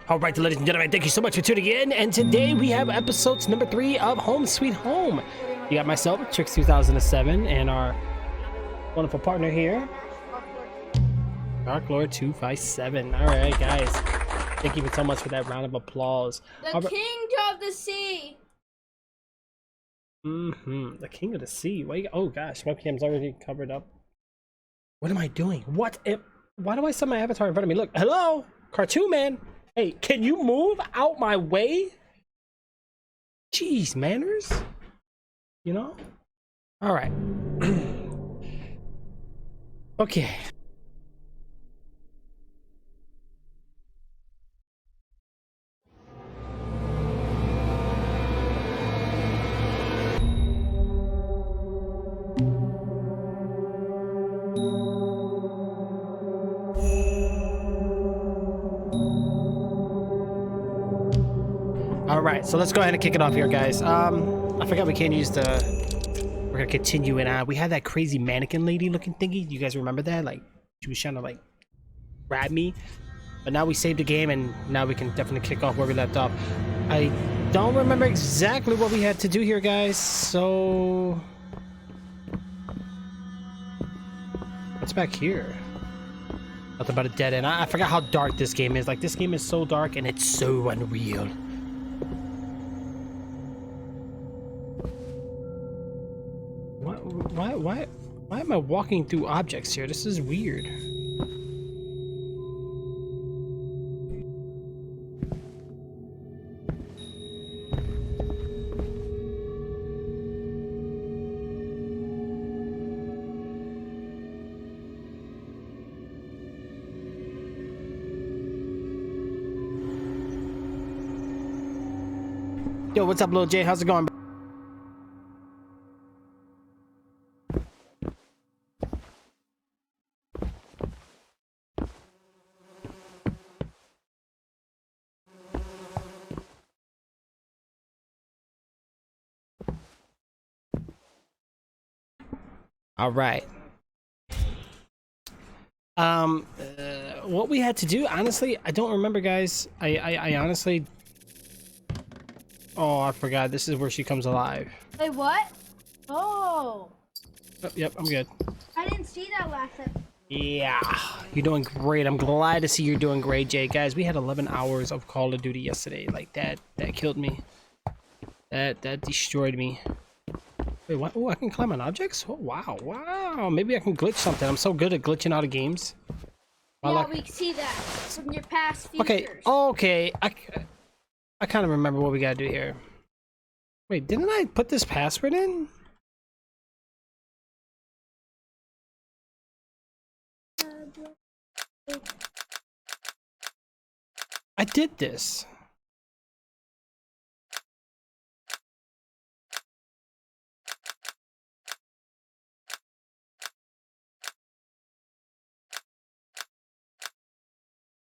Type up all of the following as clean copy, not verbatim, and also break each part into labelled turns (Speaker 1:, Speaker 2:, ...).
Speaker 1: All right, ladies and gentlemen, thank you so much for tuning in. And today we have episodes number 3 of Home Sweet Home. You got myself, Trix 2007, and our wonderful partner here, Dark Lord 257. All right, guys, thank you so much for that round of applause.
Speaker 2: The King of the Sea.
Speaker 1: The King of the Sea. Wait, oh gosh, my webcam's already covered up. What am I doing? Why do I set my avatar in front of me? Look, hello, cartoon man. Hey, can you move out my way? Jeez, manners. You know? All right. Okay. All right, so let's go ahead and kick it off here, guys. I forgot we can't use the. We're gonna continue it on. We had that crazy mannequin lady looking thingy. You guys remember that? Like, she was trying to like grab me. But now we saved the game, and now we can definitely kick off where we left off. I don't remember exactly what we had to do here, guys. So, what's back here? Nothing but a dead end. I forgot how dark this game is. Like, this game is so dark, and it's so unreal. Why am I walking through objects here? This is weird. Yo, what's up, Lil J? How's it going, bro? All right. What we had to do, honestly, I don't remember, guys. I honestly. Oh, I forgot. This is where she comes alive.
Speaker 2: Wait, what? Oh.
Speaker 1: Yep, I'm good.
Speaker 2: I didn't see that last time.
Speaker 1: Yeah, you're doing great. I'm glad to see you're doing great, Jay. Guys, we had 11 hours of Call of Duty yesterday. Like that killed me. That destroyed me. Wait, what? Oh, I can climb on objects? Oh, wow. Maybe I can glitch something. I'm so good at glitching out of games.
Speaker 2: Yeah, we see that from your past features.
Speaker 1: Okay. I kind of remember what we gotta do here. Wait, didn't I put this password in? I did this.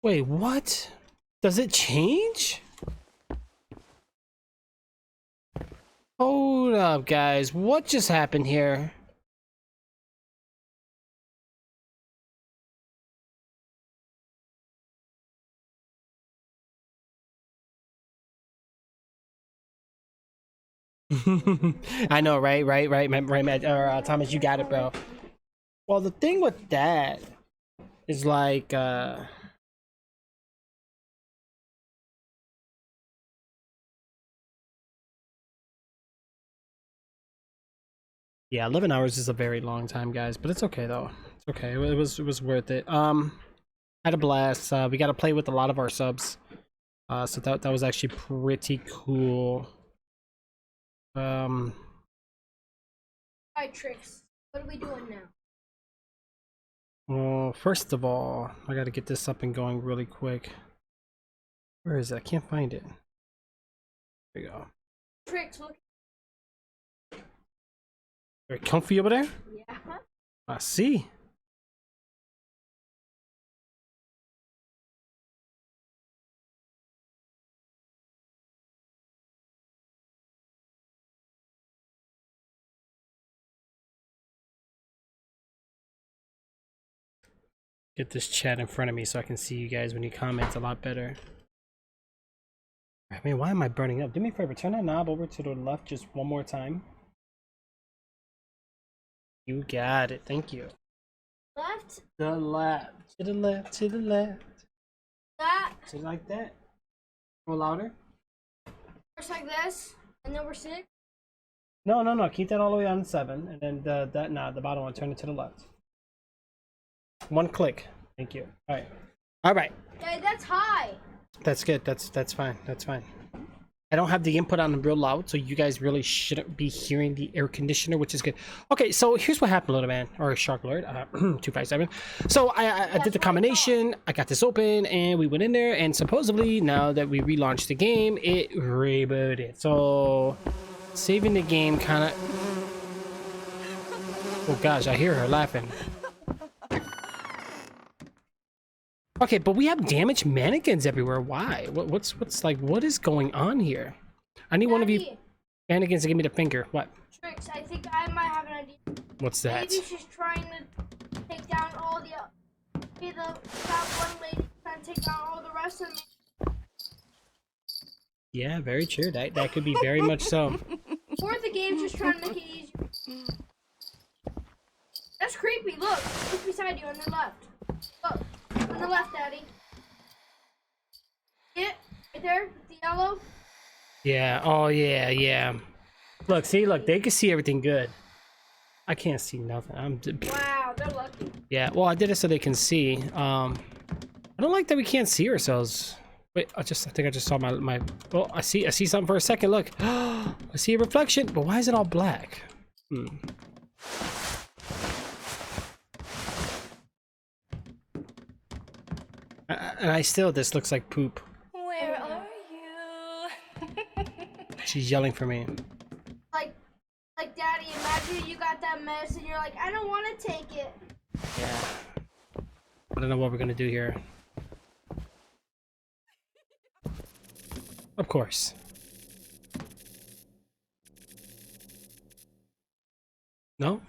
Speaker 1: Wait, what? Does it change? Hold up, guys. What just happened here? I know, right, Thomas, you got it, bro. Well, the thing with that is like, yeah, 11 hours is a very long time, guys, but it's okay though. It's okay. It was worth it. Had a blast. We got to play with a lot of our subs. So that was actually pretty cool.
Speaker 2: Alright, Trix. What are we doing now?
Speaker 1: Well, first of all, I got to get this up and going really quick. Where is it? I can't find it. There we go.
Speaker 2: Trix, look.
Speaker 1: Very comfy over there?
Speaker 2: Yeah.
Speaker 1: I see. Get this chat in front of me so I can see you guys when you comment a lot better. I mean, why am I burning up? Do me a favor, turn that knob over to the left just one more time. You got it. Thank you.
Speaker 2: Left.
Speaker 1: The left. To the left. To the left.
Speaker 2: That.
Speaker 1: Just like that. Go louder.
Speaker 2: Just like this, and then we're 6.
Speaker 1: No, no, no. Keep that all the way on 7, and then the bottom one. Turn it to the left. One click. Thank you. All right. All right.
Speaker 2: Hey, that's high.
Speaker 1: That's good. That's fine. That's fine. I don't have the input on real loud, so you guys really shouldn't be hearing the air conditioner, which is good. Okay, so here's what happened, little man, or Shark Lord, 257. So I did the combination. I got this open, and we went in there, and supposedly now that we relaunched the game, it rebooted. So saving the game kind of. Oh gosh, I hear her laughing. Okay, but we have damaged mannequins everywhere. Why? What's like? What is going on here? I need one of you mannequins to give me the finger. What?
Speaker 2: Tricks, I think I might have an idea.
Speaker 1: What's that?
Speaker 2: Maybe she's trying to take down all the. Be that one lady trying to take down all the rest of them.
Speaker 1: Yeah, very true. That could be very much so.
Speaker 2: Or the game's just trying to make it easier. That's creepy. Look, look beside you on the left. Look. On the left, Daddy. Yeah, right there, the yellow.
Speaker 1: Yeah. Oh yeah, yeah. Look, see, look, they can see everything good. I can't see nothing.
Speaker 2: Wow, they're lucky.
Speaker 1: Yeah. Well, I did it so they can see. I don't like that we can't see ourselves. Wait, I think I just saw my. Oh, I see something for a second. Look, I see a reflection, but why is it all black? And this looks like poop.
Speaker 2: Where are you?
Speaker 1: She's yelling for me.
Speaker 2: Like Daddy, imagine you got that mess and you're like, I don't want to take it.
Speaker 1: Yeah. I don't know what we're gonna do here. Of course. No?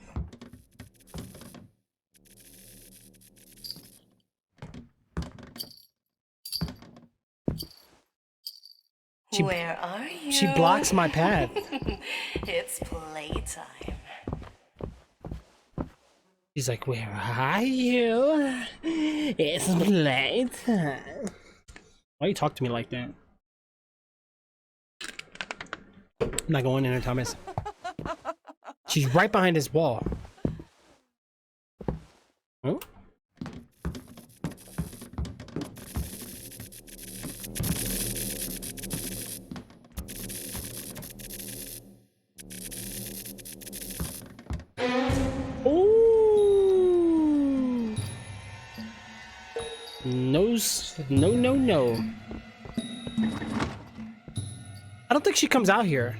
Speaker 3: Where are you?
Speaker 1: She blocks my path.
Speaker 3: It's playtime.
Speaker 1: She's like, where are you? It's playtime. Why you talk to me like that? I'm not going in there, Thomas. She's right behind this wall. Oh? Ooh. No. I don't think she comes out here.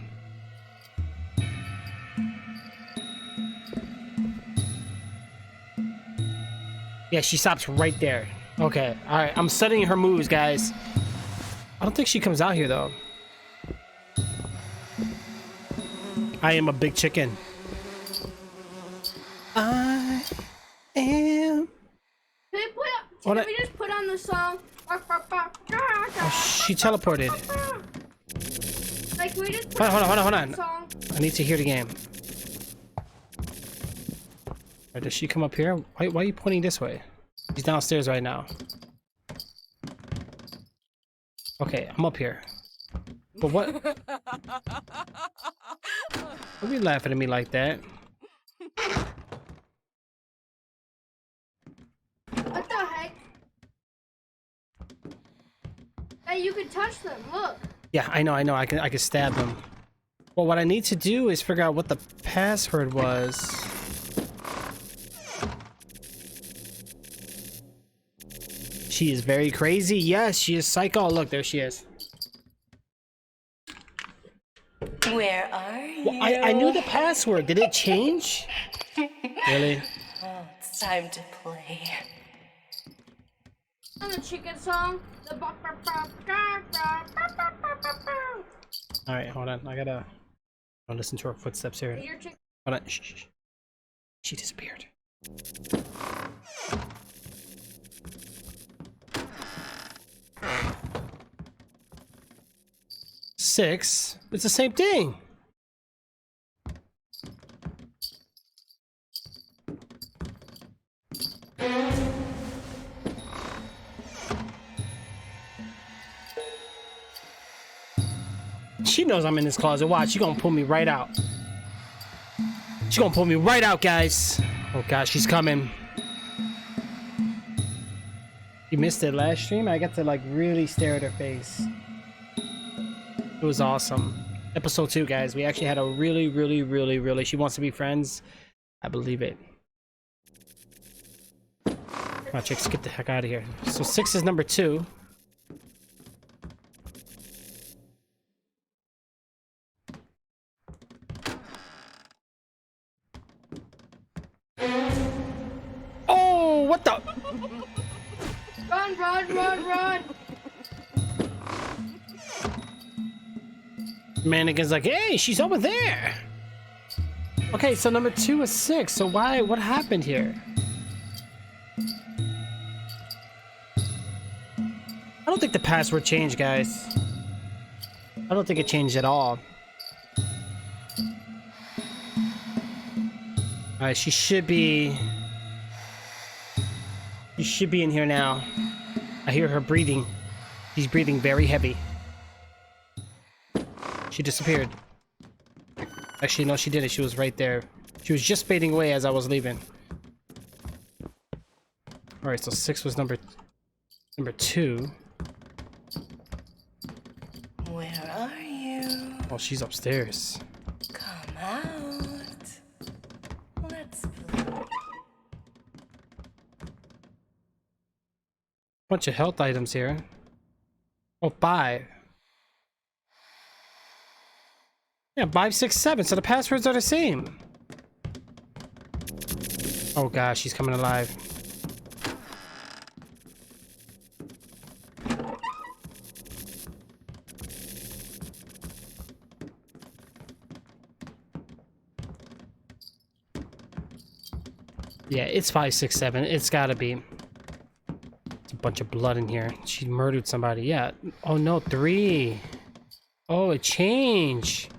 Speaker 1: Yeah, she stops right there. Okay, alright, I'm studying her moves, guys. I don't think she comes out here, though. I am a big chicken. I am...
Speaker 2: Can we just put on the song?
Speaker 1: Oh, she teleported.
Speaker 2: Like, we just put
Speaker 1: Hold on.
Speaker 2: the song.
Speaker 1: I need to hear the game. Or does she come up here? Why are you pointing this way? She's downstairs right now. Okay, I'm up here. But what? Don't be laughing at me like that.
Speaker 2: What the heck? Hey, you can touch them. Look.
Speaker 1: Yeah, I know. I can stab them. Well, what I need to do is figure out what the password was. She is very crazy. Yes, she is psycho. Look, there she is.
Speaker 3: Where are you?
Speaker 1: Well, I knew the password. Did it change? Really?
Speaker 3: Oh, it's time to play.
Speaker 2: And the chicken song. The
Speaker 1: All right, hold on. I gotta listen to her footsteps here.
Speaker 2: Your chicken.
Speaker 1: Hold on. Shh. She disappeared. 6. It's the same thing. She knows I'm in this closet. Watch, she gonna pull me right out. She gonna pull me right out, guys. Oh gosh, she's coming. You missed it last stream. I got to like really stare at her face. It was awesome. Episode 2, guys. We actually had a really. She wants to be friends. I believe it. Come on, chicks, get the heck out of here. So 6 is number 2. Oh, what the?
Speaker 2: Run!
Speaker 1: Mannequin's like, hey, she's over there. Okay, so number 2 is 6. So why? What happened here? I don't think the password changed, guys. I don't think it changed at all. Alright, she should be... She should be in here now. I hear her breathing. She's breathing very heavy. She disappeared. Actually, no, she didn't. She was right there. She was just fading away as I was leaving. Alright, so 6 was number 2.
Speaker 3: Where are you?
Speaker 1: Oh, she's upstairs.
Speaker 3: Come out. Let's play.
Speaker 1: Bunch of health items here. Oh, 5. Yeah, 5, 6, 7. So the passwords are the same. Oh gosh, she's coming alive. Yeah, it's 5, 6, 7. It's gotta be. It's a bunch of blood in here. She murdered somebody. Yeah. Oh no, 3. Oh, it changed.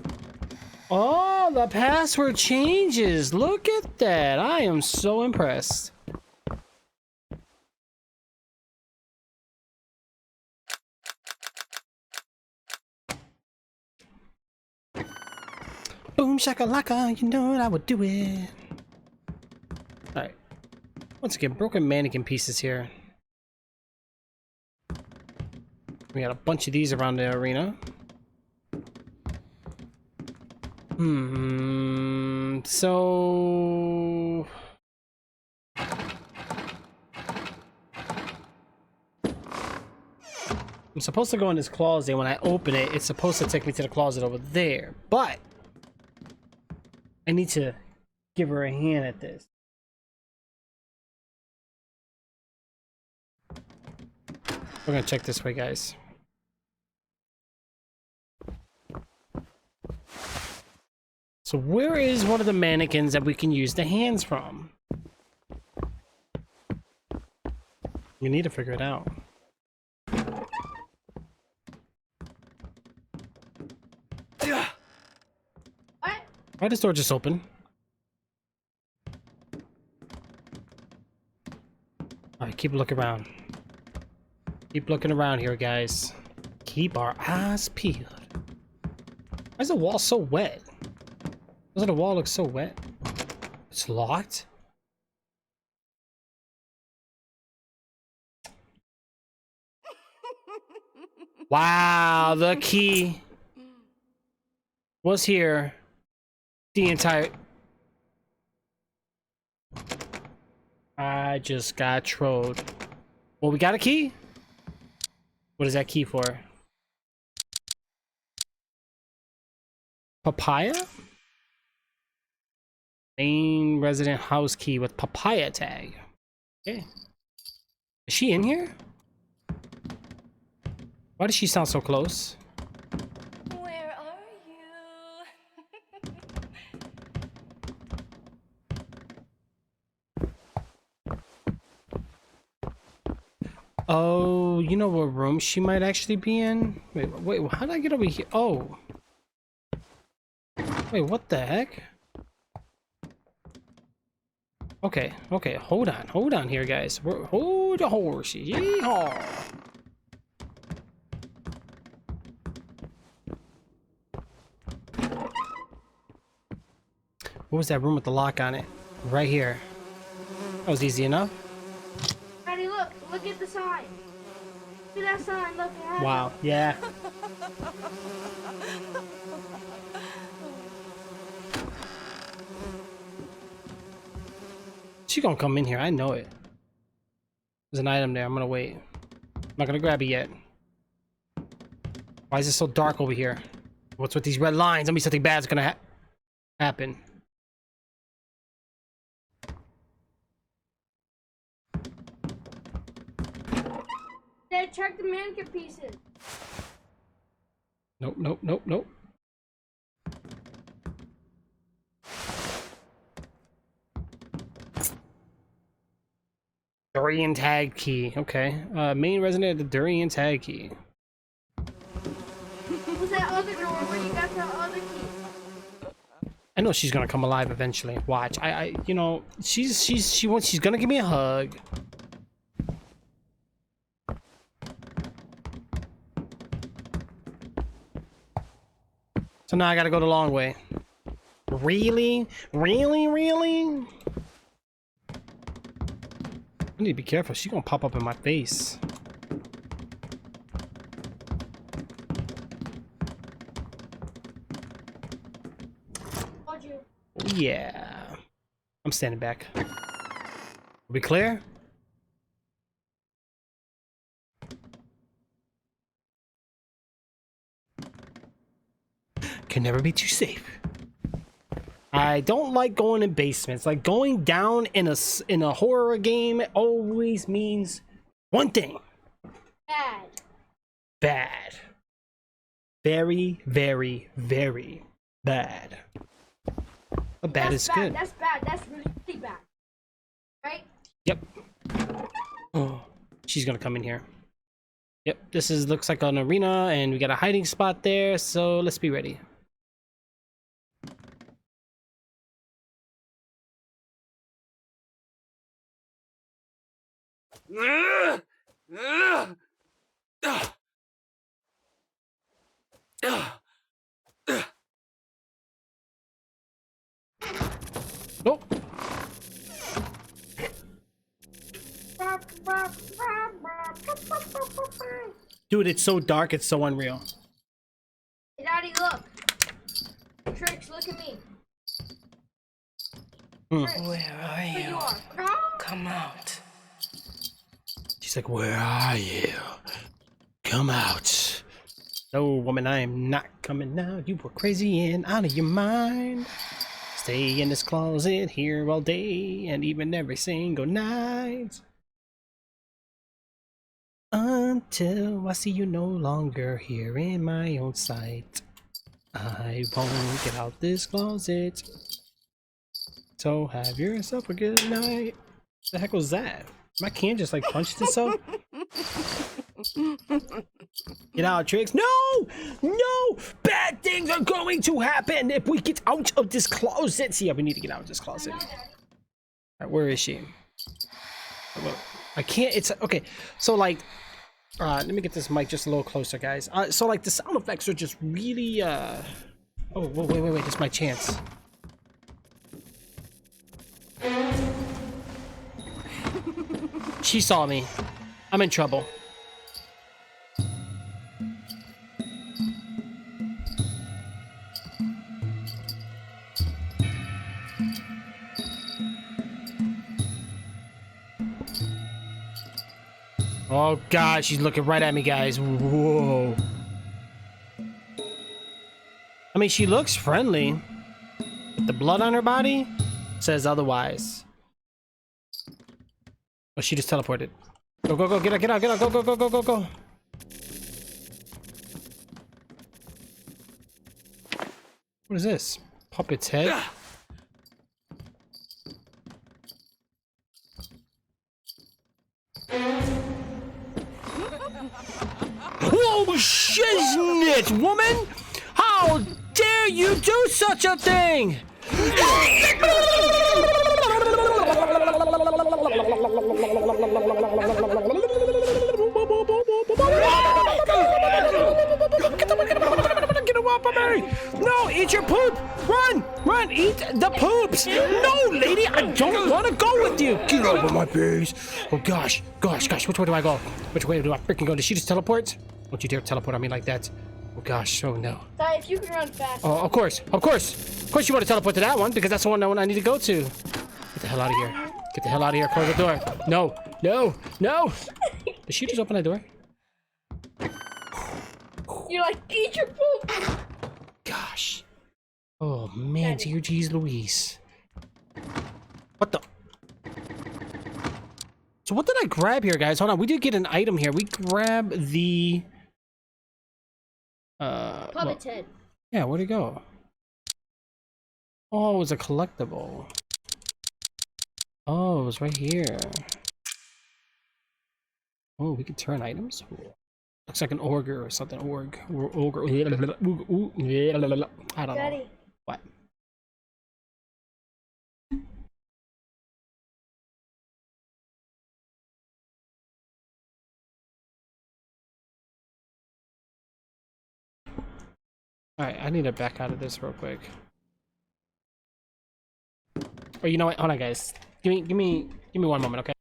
Speaker 1: Oh, the password changes. Look at that. I am so impressed. Boom shakalaka, you know I would do it. Alright. Once again, broken mannequin pieces here. We got a bunch of these around the arena. So... I'm supposed to go in this closet. When I open it, it's supposed to take me to the closet over there. But I need to give her a hand at this. We're gonna check this way, guys. So where is one of the mannequins that we can use the hands from? We need to figure it out.
Speaker 2: What?
Speaker 1: Why does this door just open? Alright, keep looking around. Keep looking around here, guys. Keep our eyes peeled. Why is the wall so wet? Doesn't the wall look so wet? It's locked? Wow, the key was here the entire... I just got trolled. Well, we got a key? What is that key for? Papaya? Main resident house key with papaya tag. Okay. Is she in here? Why does she sound so close?
Speaker 3: Where are you?
Speaker 1: Oh, you know what room she might actually be in? Wait, how did I get over here? Oh. Wait, what the heck? Okay, hold on here, guys. Hold the horse. Yeehaw. What was that room with the lock on it? Right here. That was easy enough.
Speaker 2: Daddy, look at the sign. Look at that sign, look at it.
Speaker 1: Wow, yeah. She gonna come in here, I know it. There's an item there, I'm gonna wait. I'm not gonna grab it yet. Why is it so dark over here? What's with these red lines? Tell me something bad's gonna happen.
Speaker 2: Dad, check the mannequin pieces.
Speaker 1: Nope. Durian tag key. Okay. Main resident of the Durian tag key.
Speaker 2: What was that other door where you got the other key?
Speaker 1: I know she's gonna come alive eventually. Watch. You know, she's gonna give me a hug. So now I gotta go the long way. Really? I need to be careful. She's gonna pop up in my face.
Speaker 2: Told you.
Speaker 1: Yeah. I'm standing back. Are we clear? Can never be too safe. I don't like going in basements. Like going down in a horror game always means one thing.
Speaker 2: Bad.
Speaker 1: Bad. Very bad. But bad is good.
Speaker 2: That's bad. That's really bad. Right?
Speaker 1: Yep. Oh, she's gonna come in here. Yep, this looks like an arena and we got a hiding spot there, so let's be ready. Nope. Dude, it's so dark, it's so unreal.
Speaker 2: Hey, Daddy, look. Tricks, look at me. Tricks,
Speaker 3: Where are
Speaker 2: where
Speaker 3: you?
Speaker 2: you are.
Speaker 3: Come out.
Speaker 1: She's like, where are you? Come out. No, woman, I am not coming out. You were crazy and out of your mind. Stay in this closet here all day and even every single night. Until I see you no longer here in my own sight. I won't get out this closet. So have yourself a good night. The heck was that? My can just like punched itself? Get out, Tricks. No! No! Bad things are going to happen if we get out of this closet. See, yeah, we need to get out of this closet. Alright, where is she? I can't, it's, okay. So like, let me get this mic just a little closer, guys. So like the sound effects are just really, oh, wait, this is my chance. She saw me. I'm in trouble. Oh god, she's looking right at me, guys. Whoa. I mean, she looks friendly. But the blood on her body says otherwise. Oh, she just teleported. Go, get out, go. What is this? Puppet's head? this, woman? How dare you do such a thing? Get away from me! No, eat your poop! Run! Run! Eat the poops! No, lady, I don't want to go with you! Get over my face! Oh gosh, gosh, gosh, which way do I go? Which way do I freaking go? Did she just teleport? Don't you dare teleport on me like that. Oh gosh, oh no.
Speaker 2: Sorry, if you can run fast.
Speaker 1: Oh, of course, of course. Of course you want to teleport to that one, because that's the one I need to go to. Get the hell out of here. Get the hell out of here, close the door. No, no, no! Did she just open the door?
Speaker 2: You're like, eat your poop.
Speaker 1: Gosh. Oh man, dear geez Louise. What the? So what did I grab here, guys? Hold on, we did get an item here. We grab the
Speaker 2: Puppet's head.
Speaker 1: yeah, where'd it go? Oh, it was a collectible. Oh, it was right here. Oh, we can turn items? Looks like an ogre or something. Ogre. I don't know.
Speaker 2: Daddy.
Speaker 1: What? Alright, I need to back out of this real quick. Or you know what? Hold on, guys. Give me 1 moment, okay?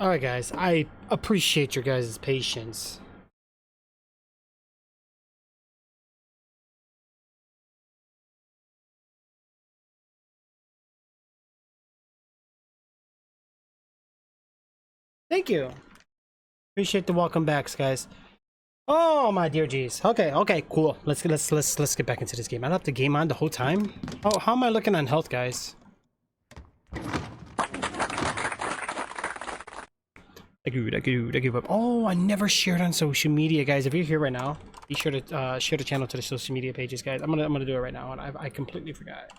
Speaker 1: Alright, guys. I appreciate your guys' patience. Thank you. Appreciate the welcome backs, guys. Oh my dear jeez. Okay, cool. Let's get back into this game. I left the game on the whole time. Oh, how am I looking on health, guys? I give up. Oh, I never shared on social media, guys. If you're here right now, be sure to share the channel to the social media pages, guys. I'm gonna do it right now, and I completely forgot.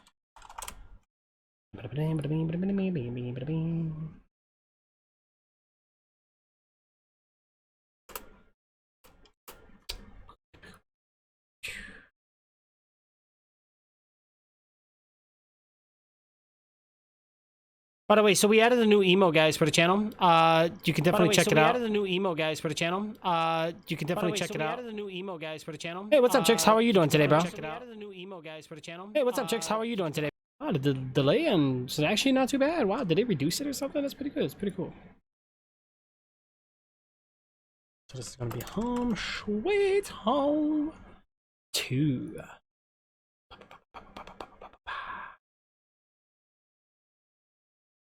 Speaker 1: By the way, so we added a new emo, guys, for the channel. You can definitely check it out. We added a new emo, guys, for the channel. You can definitely check it out. We added a new emo, guys, for the channel. Hey, what's up, chicks? How are you doing today, bro? We added a new emo, guys, for the channel. Hey, what's up, chicks? How are you doing today? Oh, the delay and it's actually not too bad. Wow, did they reduce it or something? That's pretty good. It's pretty cool. So this is gonna be home, sweet home 2.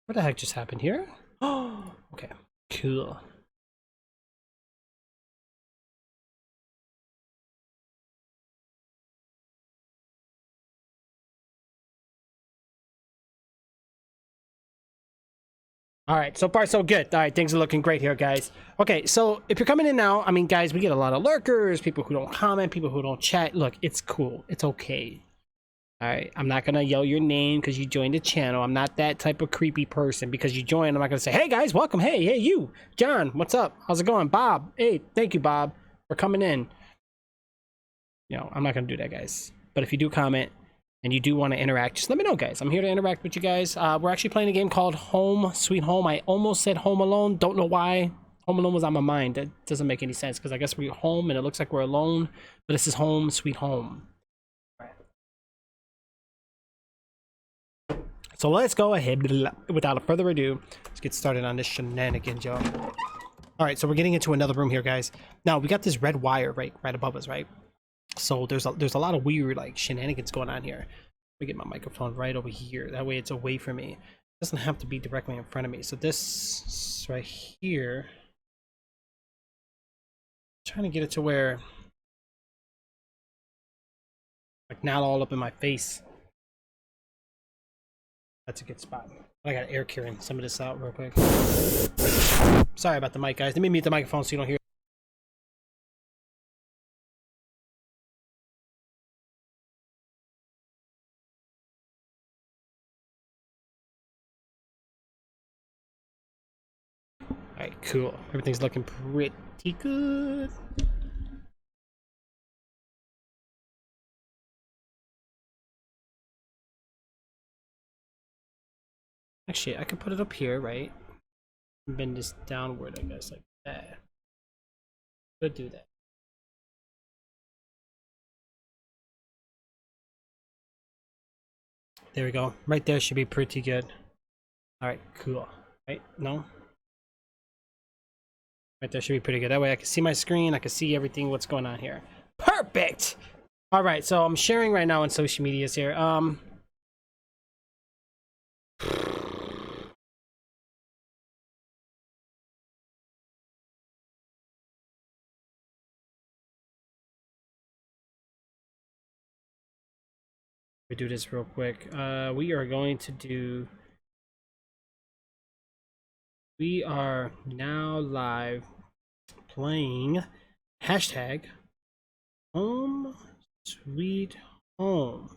Speaker 1: What the heck just happened here? Oh, okay, cool. All right, so far so good. All right, things are looking great here, guys. Okay, so if you're coming in now, I mean, guys, we get a lot of lurkers, people who don't comment, people who don't chat. Look, it's cool. It's okay. All right, I'm not gonna yell your name because you joined the channel. I'm not that type of creepy person. Because you joined, I'm not gonna say, hey guys, welcome. Hey, you, John, what's up? How's it going? Bob, hey, thank you, Bob, for coming in. You know, I'm not gonna do that, guys. But if you do comment and you do want to interact, just let me know, guys. I'm here to interact with you guys. We're actually playing a game called Home Sweet Home. I almost said Home Alone. Don't know why. Home Alone was on my mind. That doesn't make any sense because I guess we're home and it looks like we're alone. But this is Home Sweet Home. So let's go ahead, without further ado, let's get started on this shenanigans, y'all. All right, so we're getting into another room here, guys. Now we got this red wire right above us, right? So there's a lot of weird like shenanigans going on here. Let me get my microphone right over here. That way it's away from me. It doesn't have to be directly in front of me. So this right here, I'm trying to get it to where like not all up in my face. That's a good spot. I got air curing some of this out real quick. Sorry about the mic, guys. Let me mute the microphone so you don't hear. Alright, cool. Everything's looking pretty good. Actually, I could put it up here, right? Bend this downward, I guess, like that. Could do that. There we go. Right there should be pretty good. Alright, cool. Right? No? Right there should be pretty good. That way I can see my screen, I can see everything, what's going on here. Perfect! Alright, so I'm sharing right now on social medias here. We do this real quick. We are going to do. We are now live playing hashtag Home Sweet Home.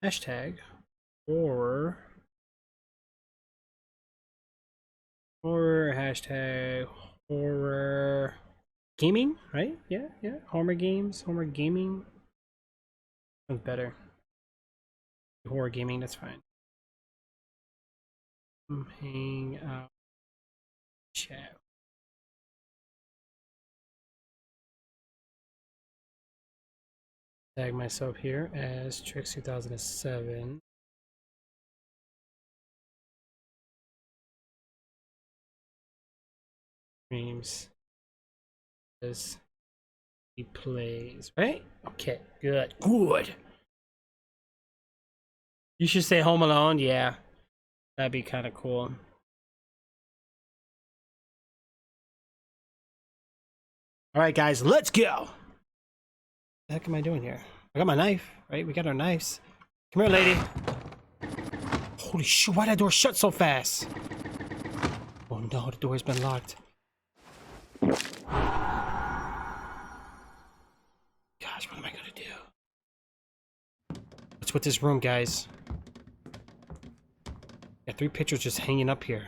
Speaker 1: Hashtag horror. Hashtag horror gaming, right? Yeah. Horror games, horror gaming. Sounds better. Horror gaming, that's fine. Hang out chat. Tag myself here as Tricks 2007. Streams as he plays, right? Okay, good. You should say Home Alone, yeah. That'd be kind of cool. All right, guys, let's go. What the heck am I doing here? I got my knife, right? We got our knives. Come here, lady. Holy shit, why that door shut so fast? Oh no, the door's been locked. Gosh, what am I gonna do? What's with this room, guys? Got 3 pictures just hanging up here.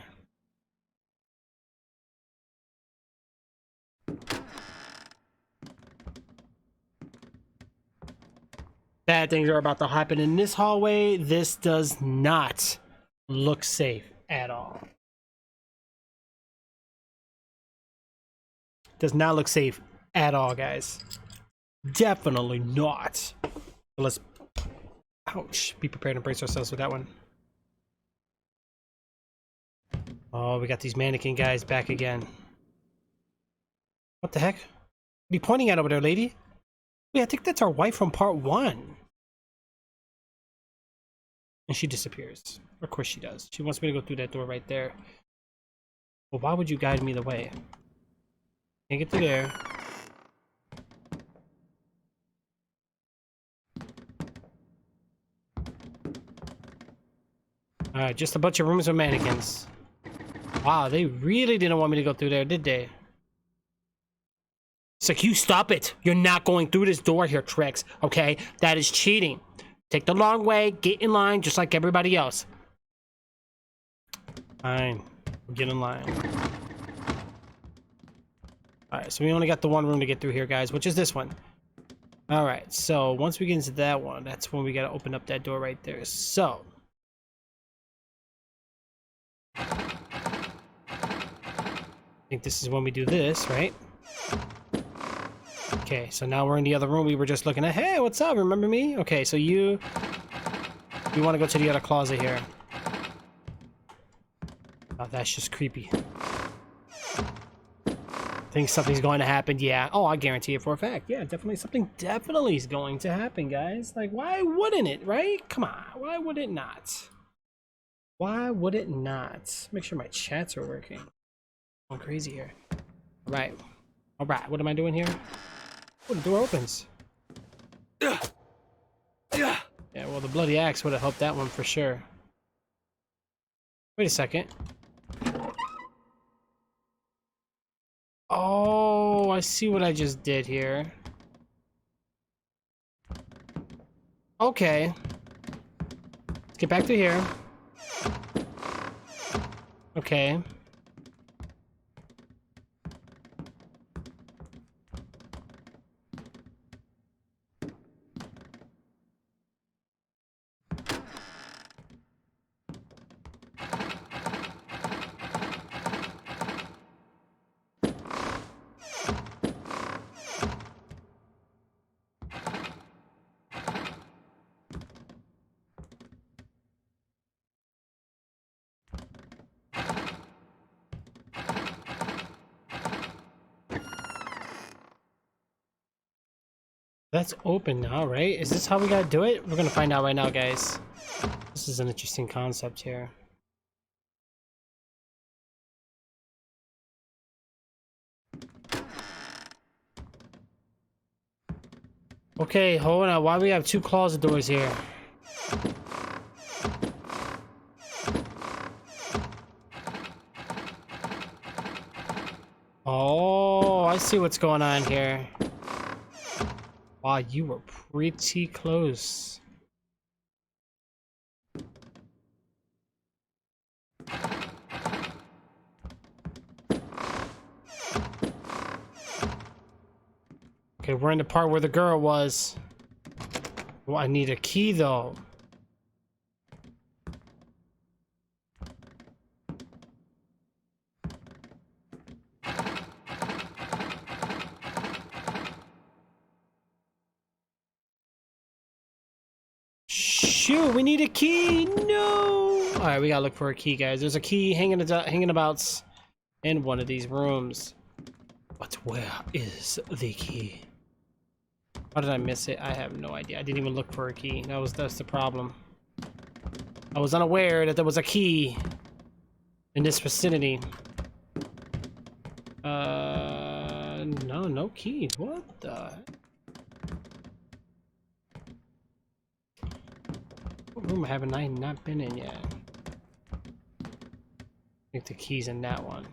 Speaker 1: Bad things are about to happen in this hallway. This does not look safe at all. Does not look safe at all, guys. Definitely not. So let's, ouch, be prepared to brace ourselves with that one. Oh, we got these mannequin guys back again. What the heck? What are you pointing at over there, lady? Wait, I think that's our wife from part 1. And she disappears. Of course she does. She wants me to go through that door right there. Well, why would you guide me the way? Can't get through there. Alright, just a bunch of rooms with mannequins. Wow, they really didn't want me to go through there, did they? It's like, you stop it. You're not going through this door here, Trix. Okay? That is cheating. Take the long way. Get in line just like everybody else. Fine. Get in line. Alright, so we only got the one room to get through here, guys, which is this one. Alright, so once we get into that one, that's when we gotta open up that door right there. So. I think this is when we do this, right? Okay, so now we're in the other room we were just looking at. Hey, what's up? Remember me? Okay, so you want to go to the other closet here. Oh, that's just creepy. Think something's going to happen. Yeah. Oh, I guarantee it for a fact. Yeah, definitely something definitely is going to happen, guys. Like, why wouldn't it, right? Come on. Why would it not? Why would it not? Make sure my chats are working. I'm crazy here. All right. All right. What am I doing here? Oh, the door opens. Yeah, well, the bloody axe would have helped that one for sure. Wait a second. Oh, I see what I just did here. Okay. Let's get back to here. Okay. That's open now, right? Is this how we gotta do it? We're gonna find out right now, guys. This is an interesting concept here. Okay, hold on. Why do we have 2 closet doors here? Oh, I see what's going on here. Wow, you were pretty close. Okay, we're in the part where the girl was. Well, I need a key though. Shoot, we need a key. No. All right, we gotta look for a key, guys. There's a key hanging about in one of these rooms. But where is the key? How did I miss it? I have no idea. I didn't even look for a key. That's the problem. I was unaware that there was a key in this vicinity. No, no key. What the heck? What room haven't I not been in yet? I think the key's in that one.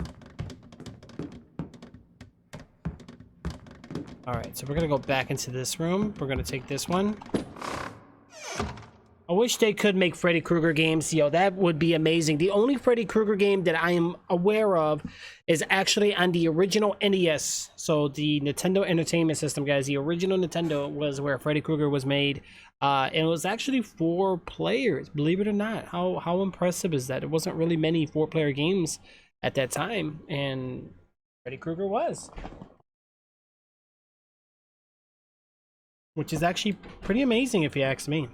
Speaker 1: Alright, so we're gonna go back into this room. We're gonna take this one. I wish they could make Freddy Krueger games. Yo, that would be amazing. The only Freddy Krueger game that I am aware of is actually on the original NES. So the Nintendo Entertainment System, guys. The original Nintendo was where Freddy Krueger was made. And it was actually 4 players, believe it or not. How impressive is that? It wasn't really many 4-player games at that time. And Freddy Krueger was. Which is actually pretty amazing if you ask me.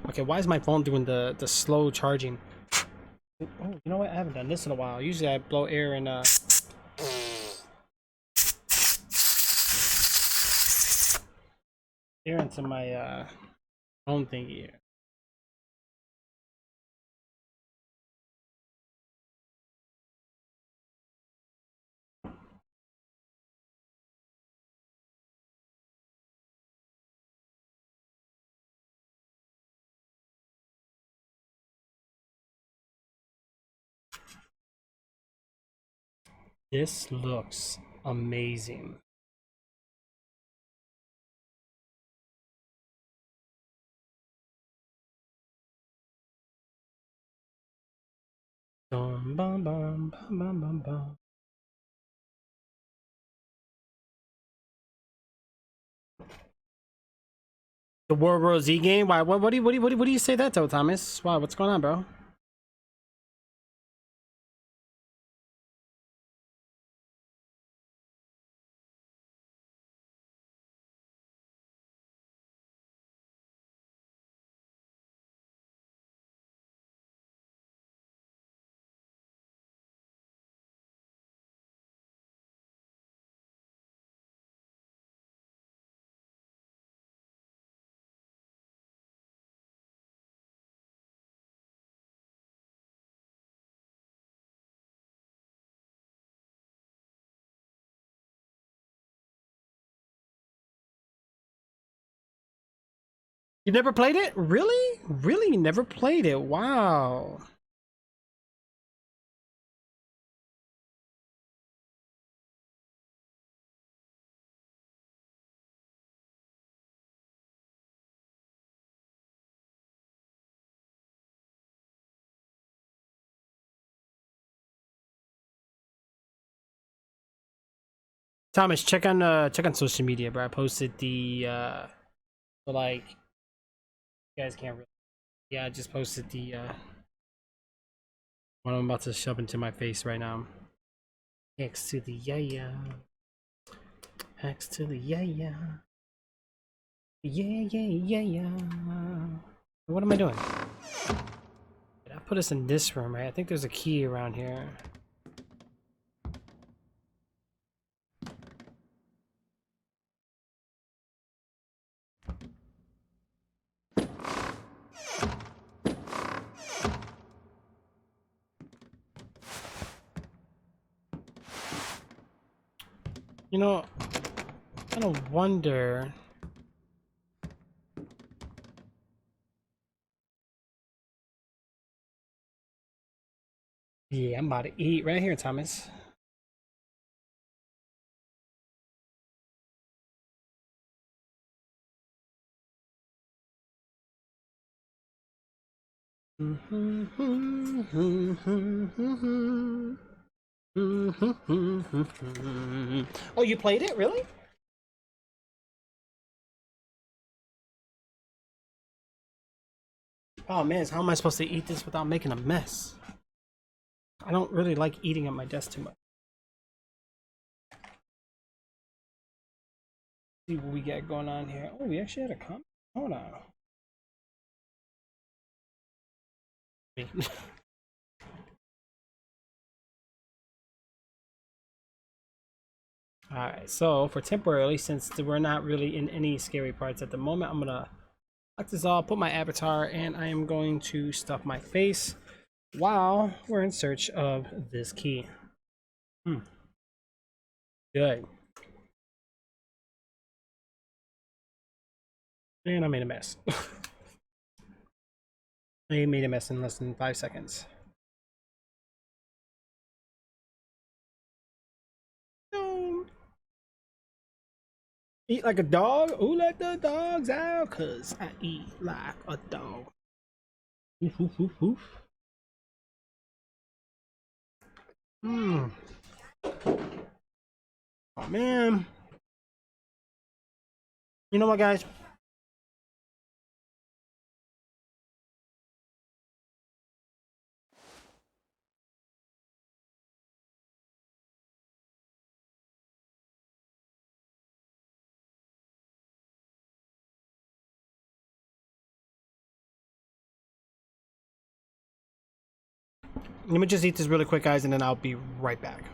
Speaker 1: Okay, why is my phone doing the slow charging? Oh, you know what? I haven't done this in a while. Usually I blow air and air into my phone thingy here. This looks amazing. Bum, bum, bum, bum, bum, bum, bum. The World War Z game? Why? What do you say that though, Thomas? Wow, what's going on, bro? You never played it? Really? Really? You never played it? Wow. Thomas, check on social media, bro. I posted the so like you guys can't really, yeah, I just posted the what I'm about to shove into my face right now. X to the yeah yeah. X to the yeah yeah. Yeah yeah yeah yeah. What am I doing? I put us in this room, right? I think there's a key around here. You know, I kind of wonder. Yeah, I'm about to eat right here, Thomas. Oh, you played it? Really? Oh man, how am I supposed to eat this without making a mess? I don't really like eating at my desk too much. See what we got going on here. Oh, we actually had a comment. Hold on. Alright, so for temporarily, since we're not really in any scary parts at the moment, I'm gonna lock this all, put my avatar, and I am going to stuff my face while we're in search of this key. Good. And I made a mess. I made a mess in less than 5 seconds. No. Eat like a dog? Who let the dogs out? Cause I eat like a dog. Oof, oof, oof, oof. Hmm. Oh man. You know what, guys? Let me just eat this really quick, guys, and then I'll be right back.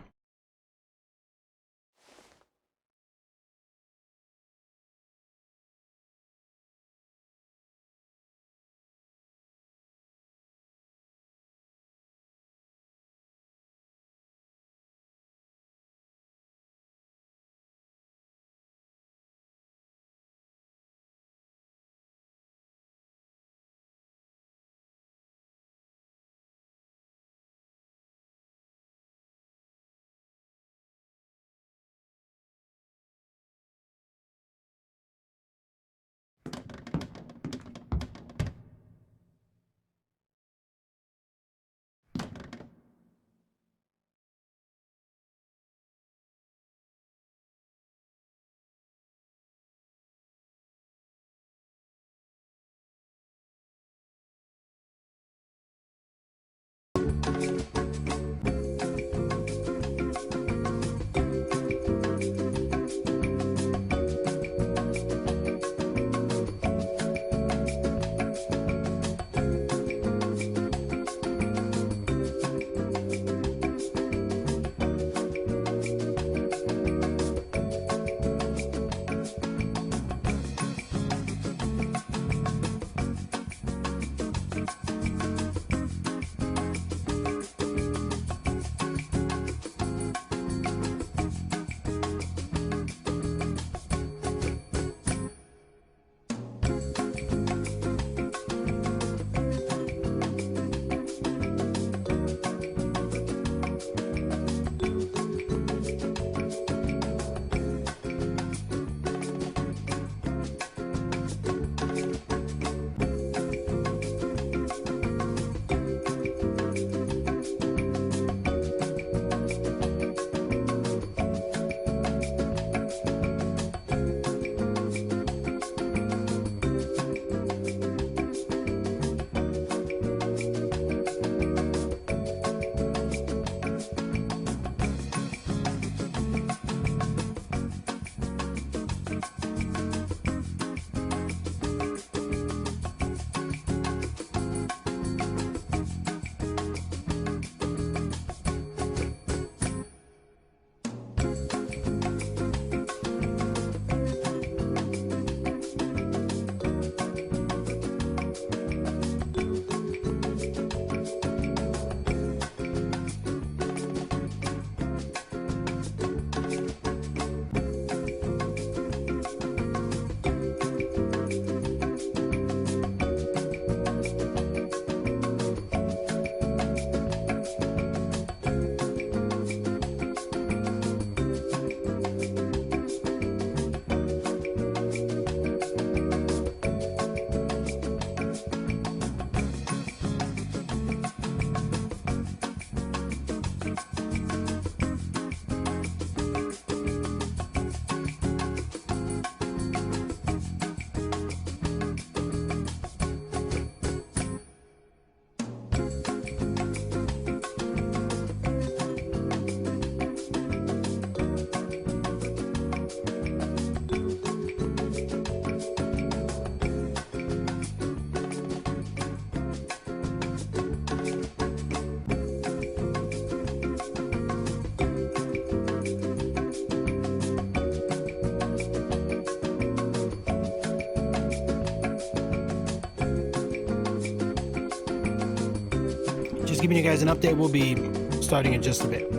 Speaker 1: giving you guys an update. We'll be starting in just a bit.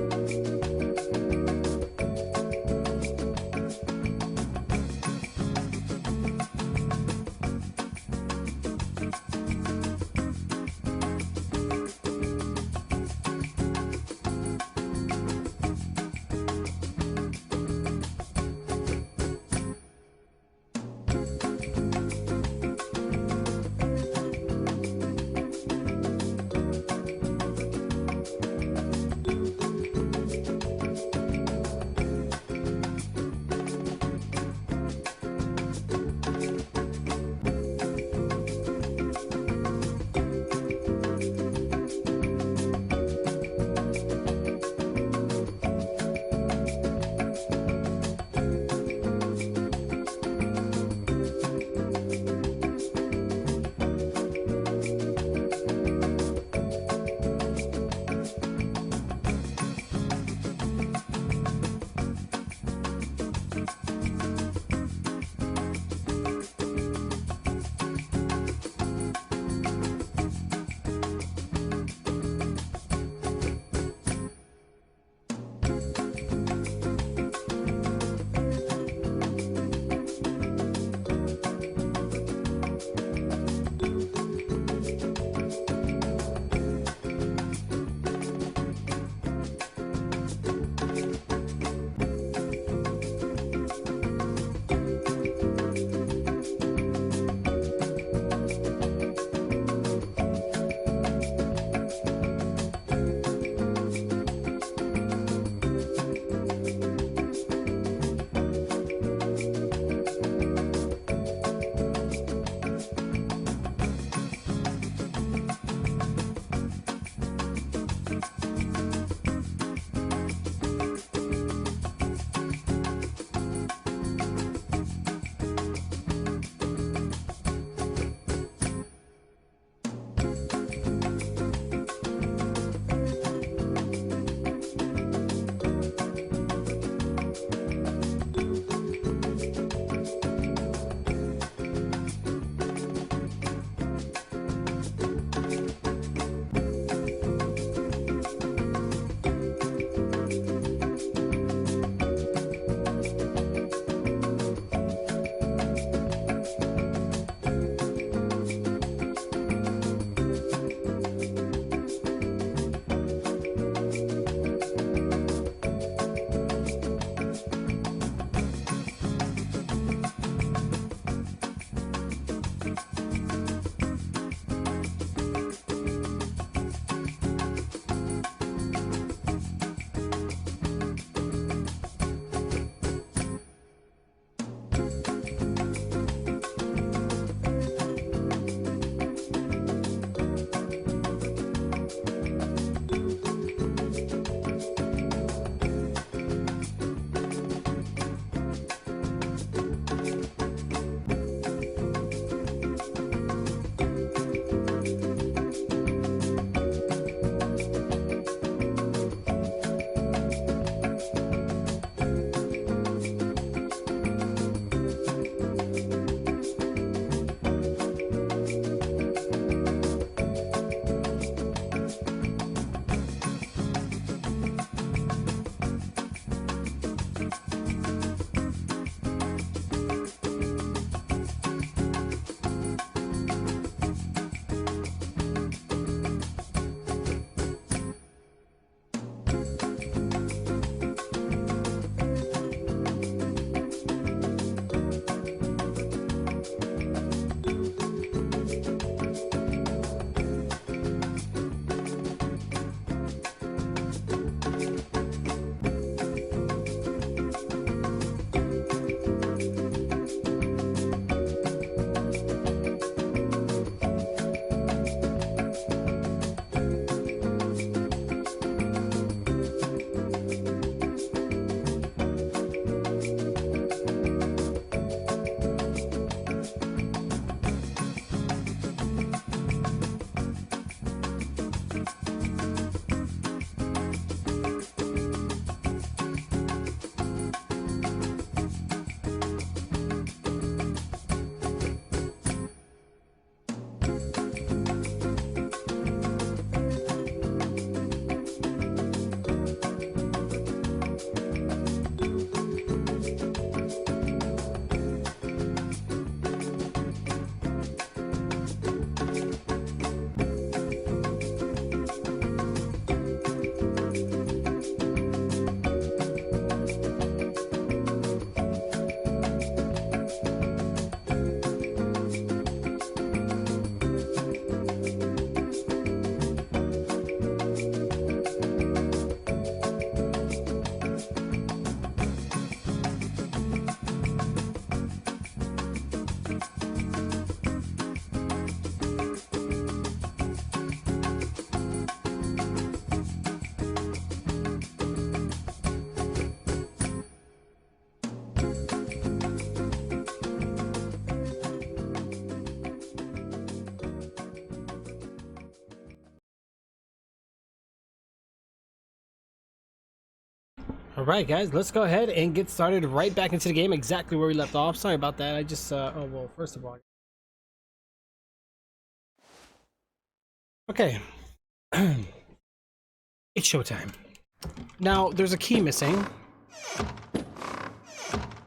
Speaker 1: All right, guys, let's go ahead and get started right back into the game, exactly where we left off. Sorry about that. I just, oh, well, first of all, okay, it's showtime. Now, there's a key missing.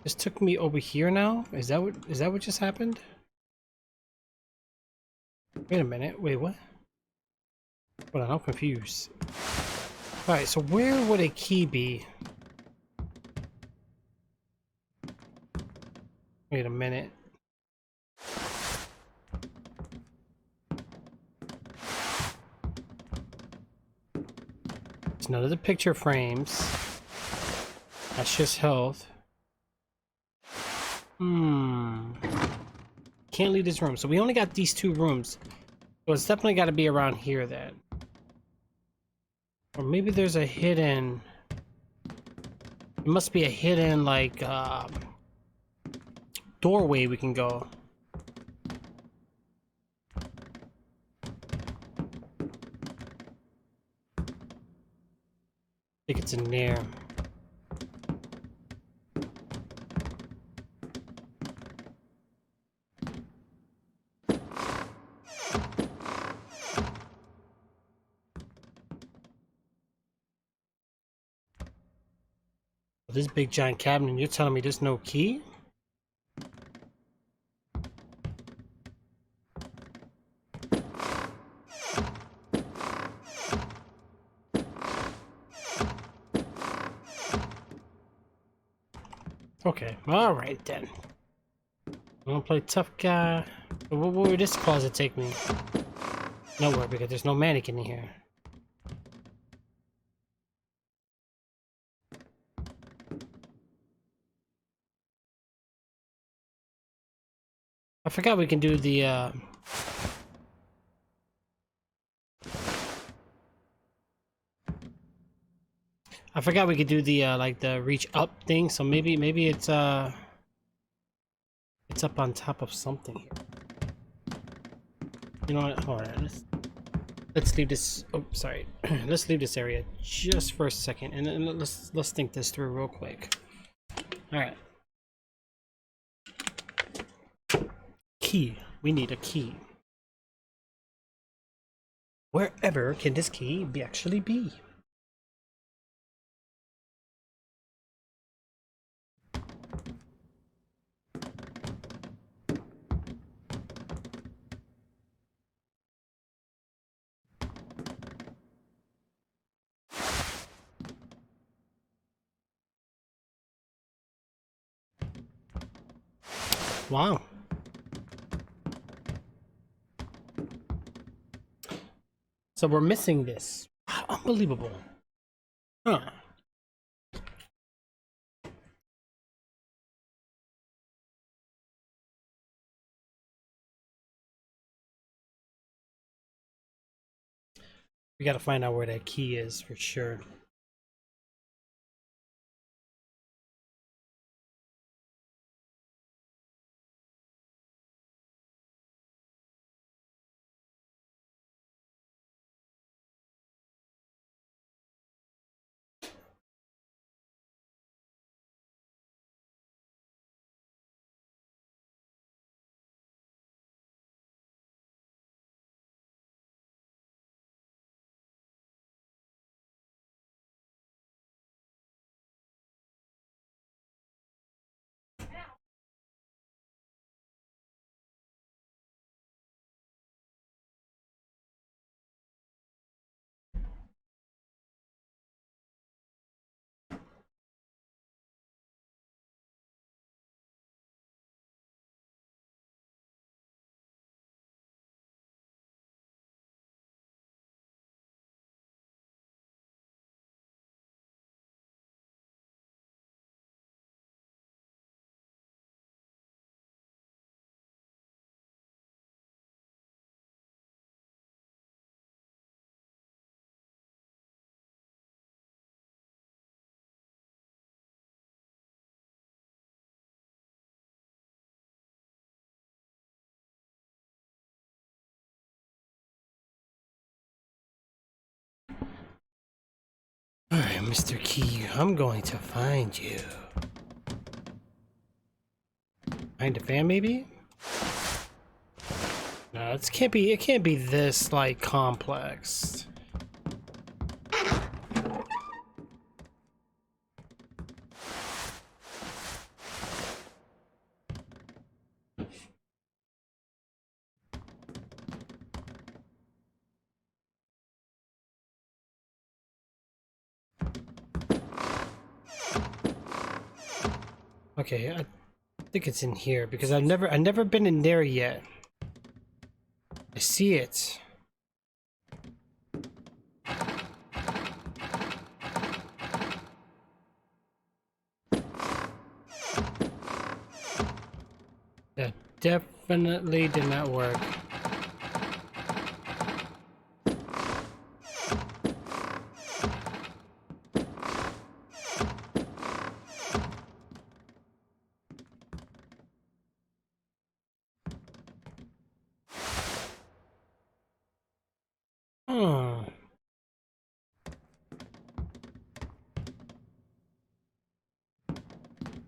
Speaker 1: This took me over here now. Is that what just happened? Wait a minute. Wait, what? Hold on, I'm confused. All right, so where would a key be? Wait a minute. It's none of the picture frames. That's just health. Can't leave this room. So we only got these two rooms. So it's definitely got to be around here then. Or maybe there's a hidden... It must be a hidden, like, doorway we can go. I think it's in there. This big giant cabinet, and you're telling me there's no key? Okay, alright then. I'm gonna play tough guy. Where would this closet take me? Nowhere, because there's no mannequin in here. I forgot we can do the, I forgot we could do the, like, the reach up thing, so maybe it's up on top of something here. You know what, hold on, let's leave this, oh, sorry. Let's leave this area just for a second, and then let's think this through real quick. Alright. Key. We need a key. Wherever can this key actually be? Wow. So we're missing this. Unbelievable. Huh. We gotta find out where that key is for sure. Alright, Mr. Key, I'm going to find you. Behind the fan, maybe? No, it can't be this, like, complex. Okay, I think it's in here because I've never been in there yet. I see it. That definitely did not work. Hmm.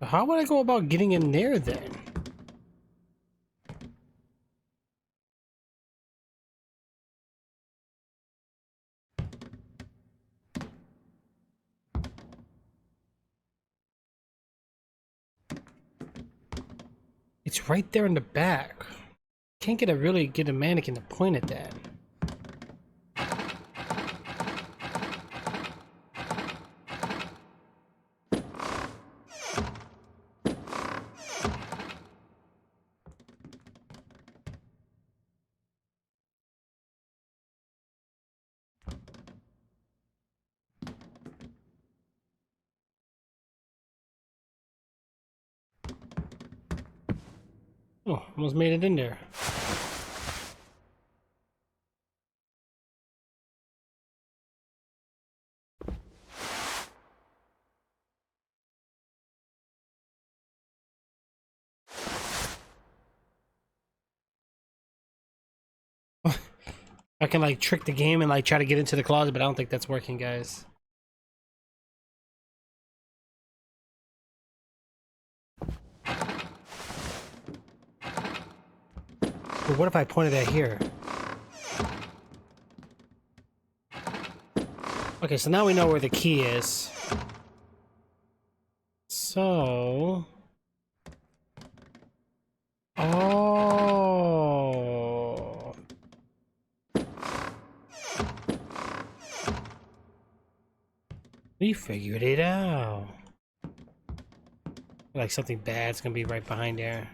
Speaker 1: How would I go about getting in there then? It's right there in the back. Can't get a mannequin to point at that. Oh, almost made it in there. I can like trick the game and like try to get into the closet, but I don't think that's working, guys. But what if I pointed at here? Okay, so now we know where the key is. So... Oh... We figured it out. Like something bad's gonna be right behind there.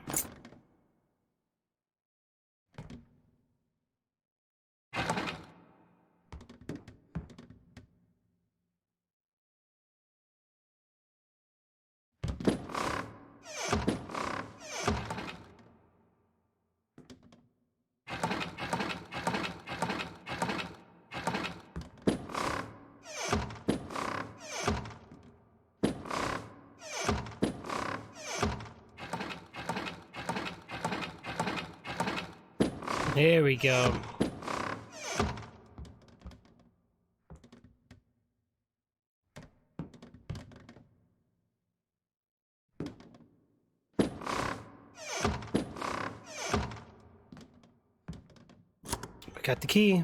Speaker 1: There we go. We got the key.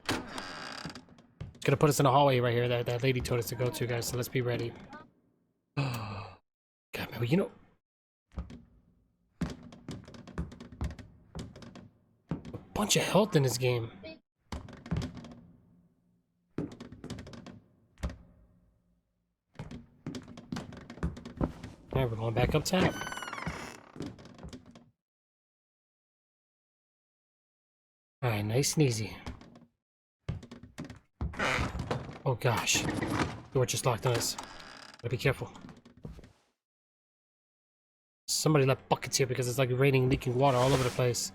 Speaker 1: It's gonna put us in a hallway right here that lady told us to go to, guys, so let's be ready. God, man, you know... A bunch of health in this game. Alright, we're going back up top. Alright, nice and easy. Oh gosh. Door just locked on us. Gotta be careful. Somebody left buckets here because it's like raining, leaking water all over the place.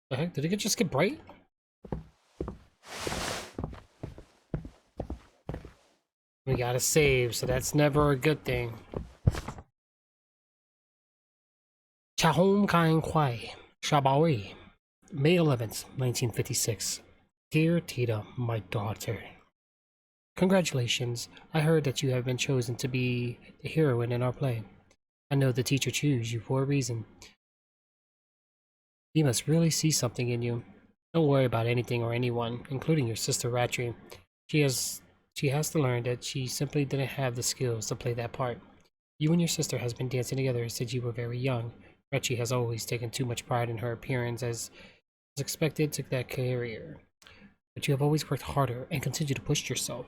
Speaker 1: The heck? Did it just get bright? We gotta save, so that's never a good thing. Chahom Kain Kwai, Shabawi, May 11th, 1956. Dear Tita, my daughter. Congratulations. I heard that you have been chosen to be the heroine in our play. I know the teacher chose you for a reason. He must really see something in you. Don't worry about anything or anyone, including your sister Ratri. She has to learn that she simply didn't have the skills to play that part. You and your sister has been dancing together since you were very young. Ratri has always taken too much pride in her appearance as expected to that career. But you have always worked harder and continue to push yourself.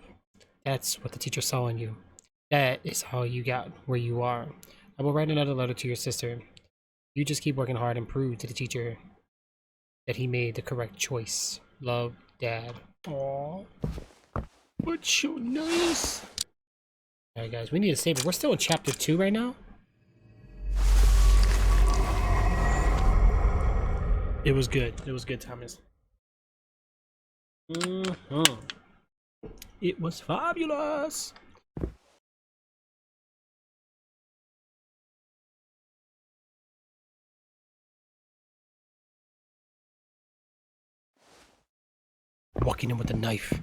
Speaker 1: That's what the teacher saw in you. That is how you got where you are. I will write another letter to your sister. You just keep working hard and prove to the teacher that he made the correct choice. Love, Dad. Aww. But so nice. Alright guys, we need to save it. We're still in chapter 2 right now. It was good. It was good, Thomas. It was fabulous. Walking in with a knife.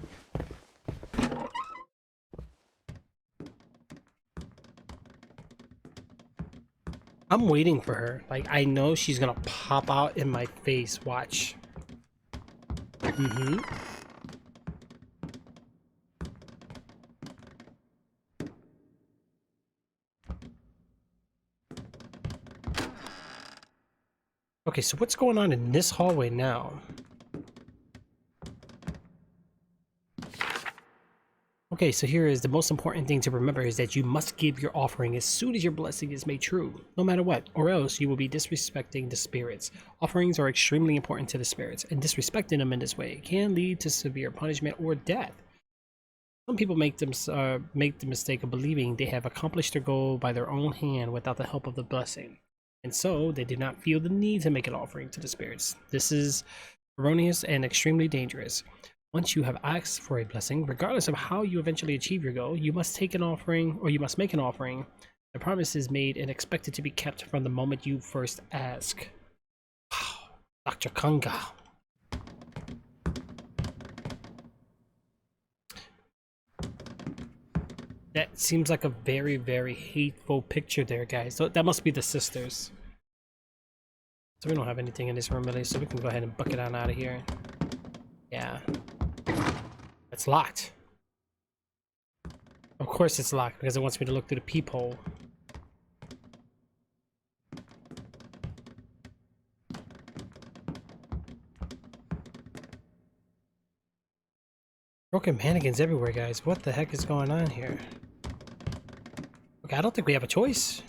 Speaker 1: I'm waiting for her. Like, I know she's gonna pop out in my face. Watch. Okay, so what's going on in this hallway now? Okay, so here is the most important thing to remember is that you must give your offering as soon as your blessing is made true, no matter what, or else you will be disrespecting the spirits. Offerings are extremely important to the spirits, and disrespecting them in this way can lead to severe punishment or death. Some people make the mistake of believing they have accomplished their goal by their own hand without the help of the blessing, and so they do not feel the need to make an offering to the spirits. This is erroneous and extremely dangerous. Once you have asked for a blessing, regardless of how you eventually achieve your goal, you must take an offering, or you must make an offering. The promise is made and expected to be kept from the moment you first ask. Wow, Dr. Kanga. That seems like a very, very hateful picture there, guys. So that must be the sisters. So we don't have anything in this room really, so we can go ahead and bucket on out of here. Yeah. It's locked. Of course it's locked because it wants me to look through the peephole. Broken mannequins everywhere, guys. What the heck is going on here? Okay, I don't think we have a choice.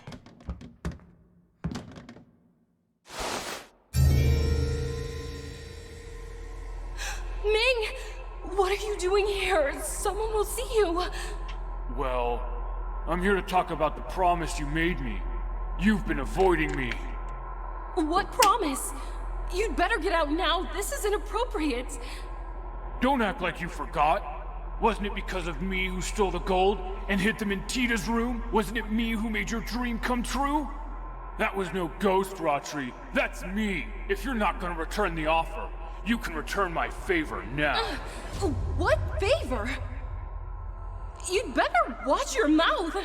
Speaker 3: What are you doing here? Someone will see you.
Speaker 4: Well, I'm here to talk about the promise you made me. You've been avoiding me.
Speaker 3: What promise? You'd better get out now. This is inappropriate.
Speaker 4: Don't act like you forgot. Wasn't it because of me who stole the gold and hid them in Tita's room? Wasn't it me who made your dream come true? That was no ghost, Ratri. That's me. If you're not gonna return the offer, you can return my favor now.
Speaker 3: What favor? You'd better watch your mouth.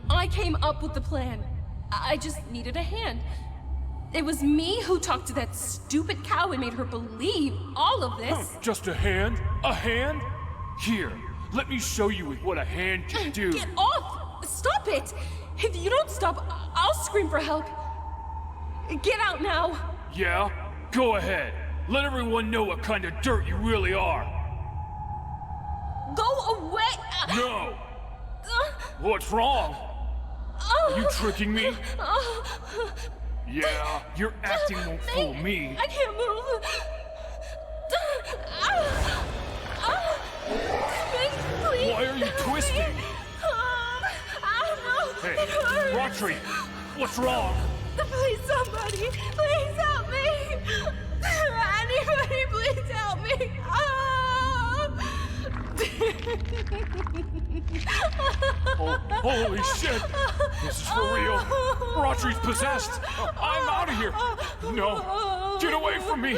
Speaker 3: I came up with the plan. I just needed a hand. It was me who talked to that stupid cow and made her believe all of this.
Speaker 4: Just a hand? A hand? Here, let me show you what a hand can do.
Speaker 3: Get off! Stop it! If you don't stop, I'll scream for help. Get out now!
Speaker 4: Yeah? Go ahead. Let everyone know what kind of dirt you really are.
Speaker 3: Go away!
Speaker 4: No! What's wrong? Are you tricking me? Yeah, your acting won't fool me.
Speaker 3: I can't move. Please.
Speaker 4: Why are you twisting? Hey, Ratri, what's wrong?
Speaker 3: Please, somebody, please help me! Anybody, please help me!
Speaker 4: Oh, holy shit! This is for real. Ratri's possessed. I'm out of here. No, get away from me.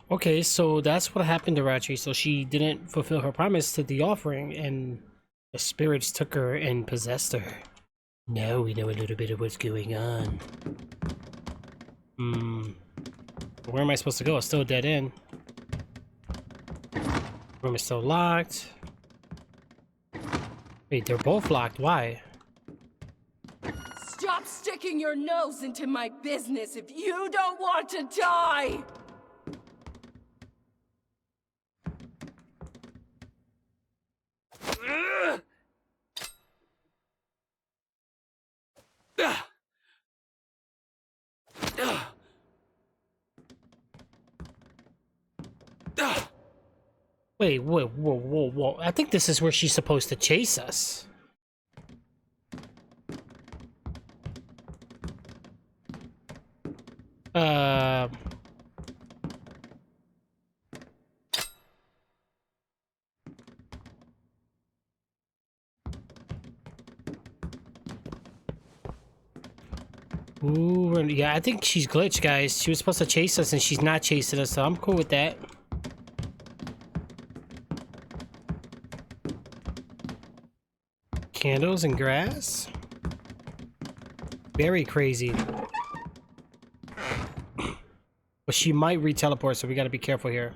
Speaker 1: Okay, so that's what happened to Ratchy. So she didn't fulfill her promise to the offering, and the spirits took her and possessed her. Now we know a little bit of what's going on. Where am I supposed to go? It's still a dead end. Room is still locked. Wait, they're both locked. Why?
Speaker 3: Stop sticking your nose into my business if you don't want to die!
Speaker 1: Wait, whoa, whoa, whoa, whoa. I think this is where she's supposed to chase us. Ooh, yeah, I think she's glitched, guys. She was supposed to chase us, and she's not chasing us, so I'm cool with that. Candles and grass? Very crazy. But she might re-teleport, so we gotta be careful here.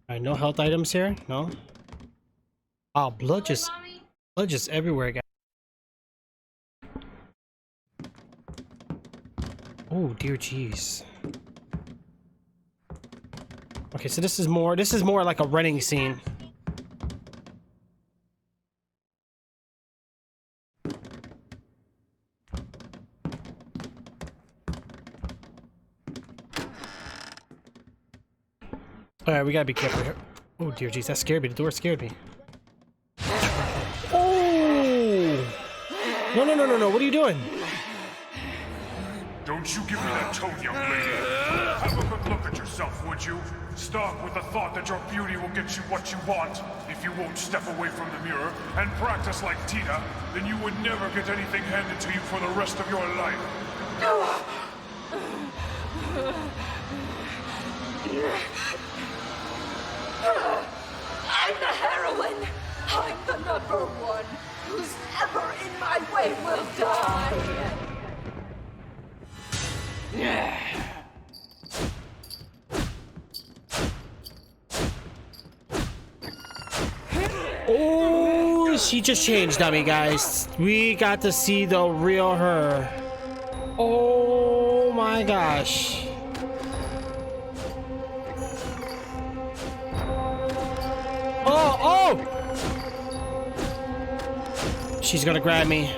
Speaker 1: Alright, no health items here? No? Oh, blood just everywhere, guys. Oh, dear jeez. Okay, so this is more like a running scene. Alright, we gotta be careful here. Oh dear jeez, that scared me. The door scared me. Oh! No, no, no, no, no. What are you doing?
Speaker 4: Don't you give me that tone, young lady. Have a good look at yourself, would you? Stop with the thought that your beauty will get you what you want. If you won't step away from the mirror and practice like Tina, then you would never get anything handed to you for the rest of your life.
Speaker 3: I'm the heroine! I'm the number one! Who's ever in my way will die!
Speaker 1: Oh, she just changed, dummy guys. We got to see the real her. Oh my gosh. Oh, oh! She's gonna grab me.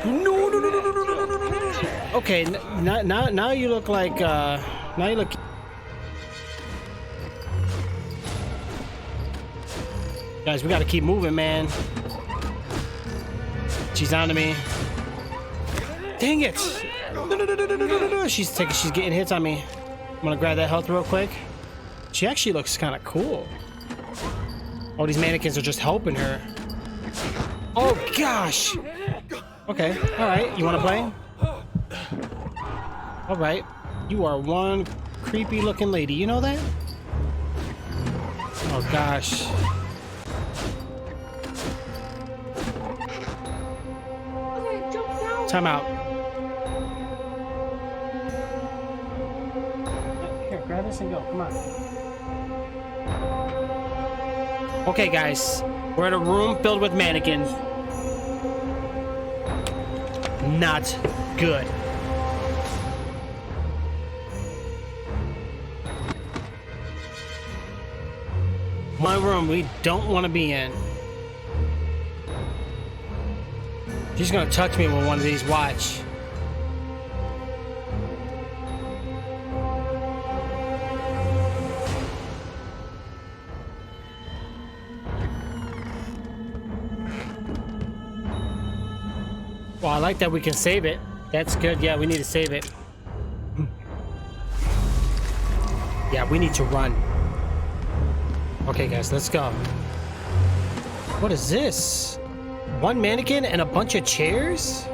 Speaker 1: No, no, no, no, no, no, no, no, no, no. Okay, now you look like, now you look... Guys, we gotta keep moving, man. She's onto me. Dang it! No, no, no, no, no, no, no, no. She's getting hits on me. I'm gonna grab that health real quick. She actually looks kind of cool. Oh, these mannequins are just helping her. Oh, gosh! Okay, alright. You wanna play? Alright. You are one creepy looking lady. You know that? Oh, gosh.
Speaker 2: Okay, jump down.
Speaker 1: Time out. Here, grab this and go. Come on. Okay, guys. We're in a room filled with mannequins. Not good. One room we don't want to be in. She's gonna touch me with one of these. Watch. Well, I like that we can save it. That's good. Yeah, we need to save it. Yeah, we need to run. Okay, guys, let's go. What is this? One mannequin and a bunch of chairs?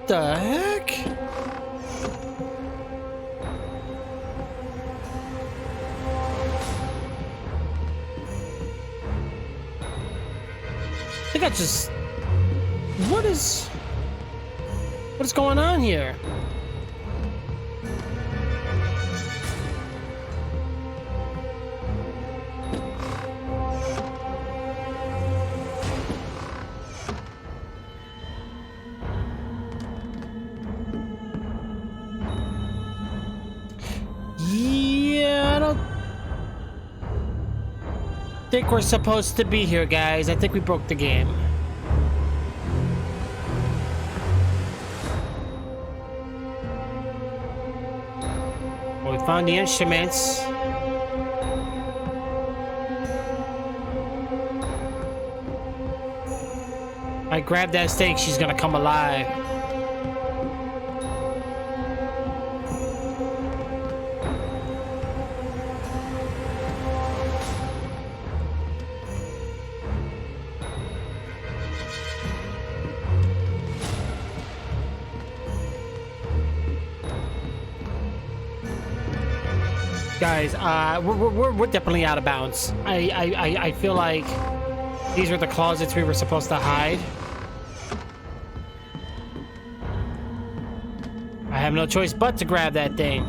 Speaker 1: What the heck? I think I just... What is going on here? Yeah, I don't think we're supposed to be here, guys. I think we broke the game. Well, we found the instruments. I grab that steak, she's gonna come alive. Guys, we're definitely out of bounds. I feel like these are the closets we were supposed to hide. I have no choice but to grab that thing.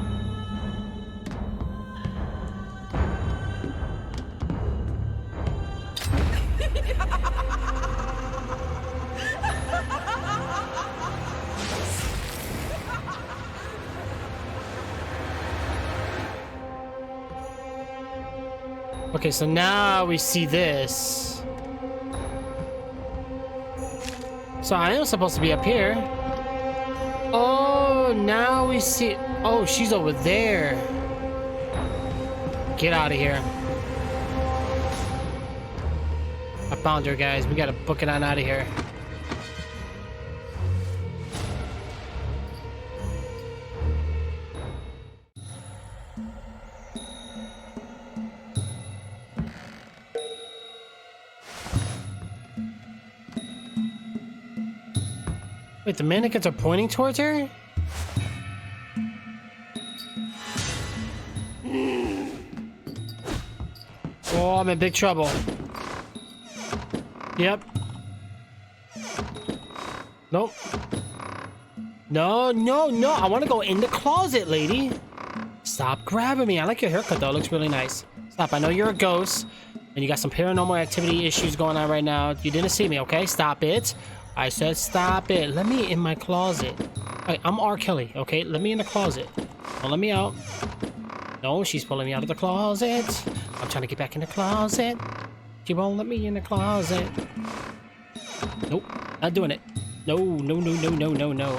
Speaker 1: Okay, so now we see this. So I am supposed to be up here. Oh, now we see... Oh, she's over there. Get out of here. I found her, guys. We gotta book it on out of here. Wait, the mannequins are pointing towards her? Oh, I'm in big trouble. Yep. Nope. No, no, no. I want to go in the closet, lady. Stop grabbing me. I like your haircut, though. It looks really nice. Stop. I know you're a ghost, and you got some paranormal activity issues going on right now. You didn't see me, okay? Stop it. I said stop it. Let me in my closet. Right, I'm R. Kelly, okay? Let me in the closet. Don't let me out. No, she's pulling me out of the closet. I'm trying to get back in the closet. She won't let me in the closet. Nope, not doing it. No, no, no, no, no, no, no.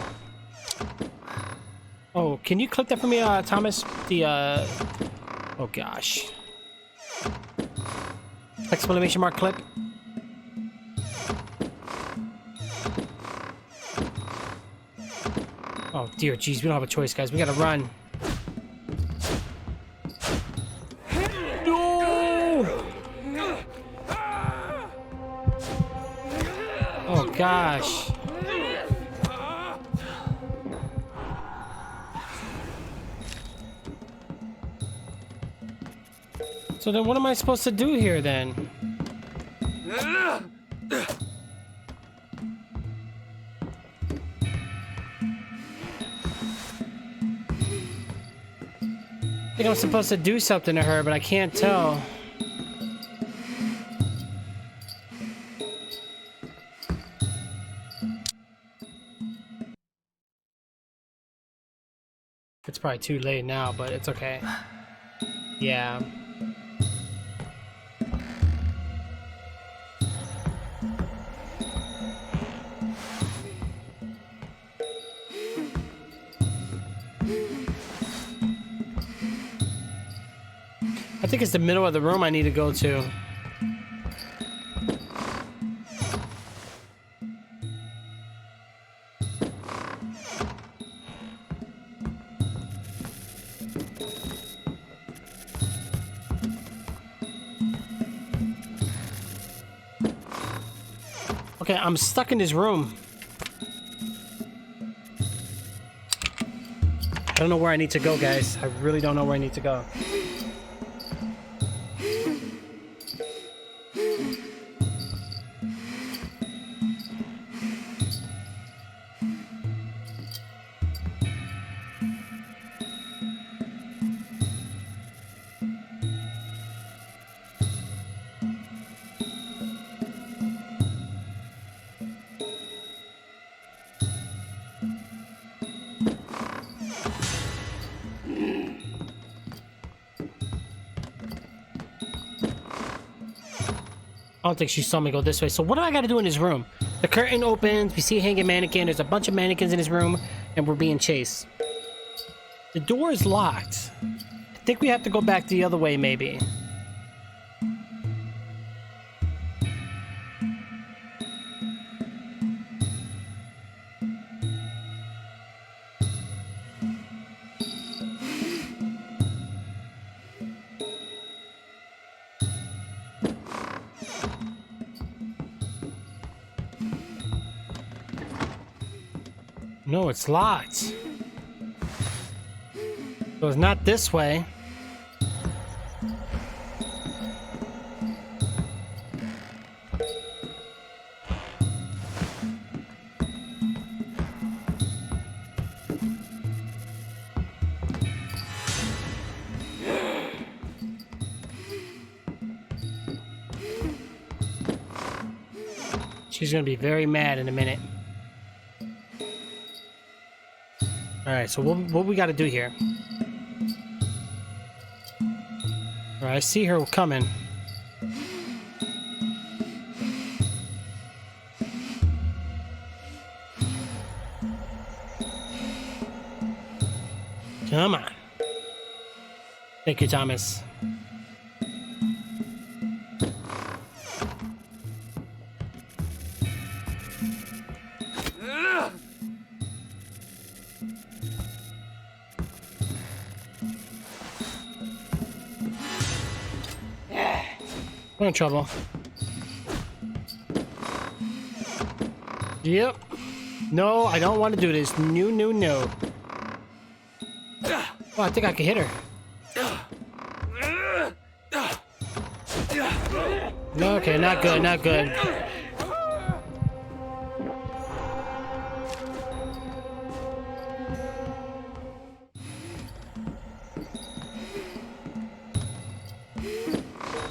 Speaker 1: Oh, can you click that for me, Thomas? Oh gosh. Exclamation mark clip. Oh dear, jeez, we don't have a choice, guys. We gotta run. No! Oh gosh. So then what am I supposed to do here then? I think I'm supposed to do something to her, but I can't tell. It's probably too late now, but it's okay. Yeah. I think it's the middle of the room I need to go to. Okay, I'm stuck in this room. don't know where I need to go, guys. I really don't know where I need to go. I don't think she saw me go this way. So what do I got to do in his room? The curtain opens. We see a hanging mannequin. There's a bunch of mannequins in his room, and we're being chased. The door is locked. I think we have to go back the other way, maybe. No, it's locked. So it's not this way. She's gonna be very mad in a minute. Alright, so what we gotta do here? Alright, I see her coming. Come on. Thank you, Thomas. We're in trouble. Yep. No, I don't want to do this. No, no, no. Oh, I think I can hit her. No, okay, not good, not good.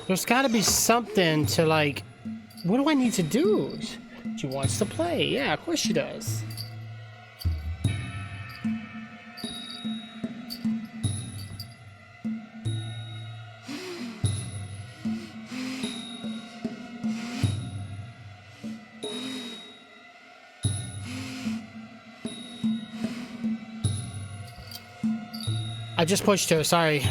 Speaker 1: There's gotta be something to, like, what do I need to do? She wants to play. Yeah, of course she does. I just pushed her, sorry.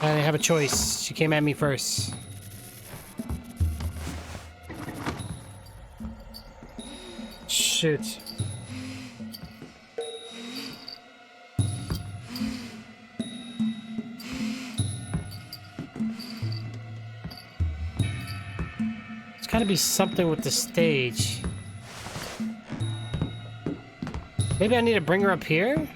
Speaker 1: I didn't have a choice. She came at me first. Shoot. There's gotta be something with the stage. Maybe I need to bring her up here?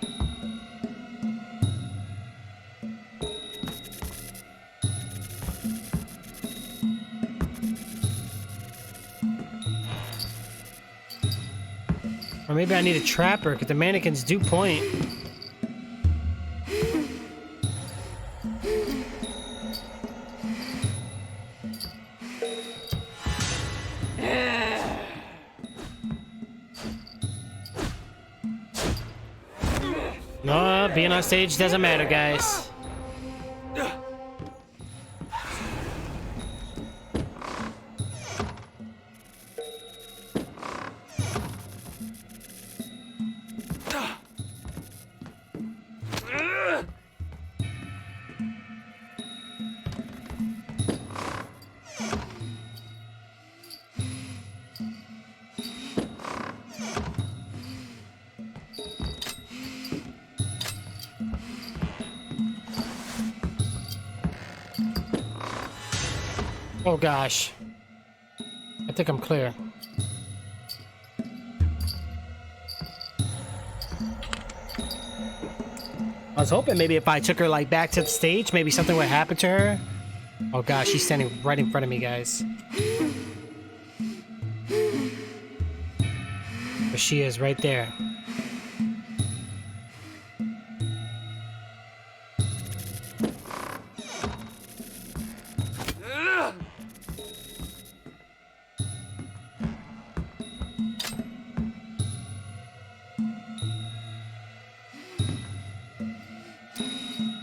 Speaker 1: Or maybe I need to trap her, because the mannequins do point. No, being on stage doesn't matter, guys. Oh gosh. I think I'm clear. I was hoping maybe if I took her like back to the stage, maybe something would happen to her. Oh gosh, she's standing right in front of me, guys. There she is, right there.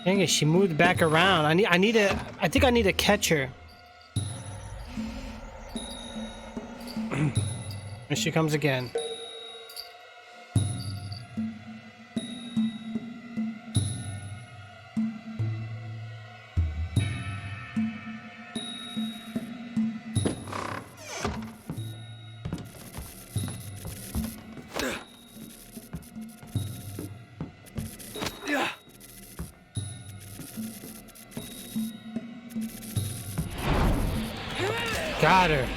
Speaker 1: Dang it, she moved back around. I think I need to catch her. Here she comes again. Got her.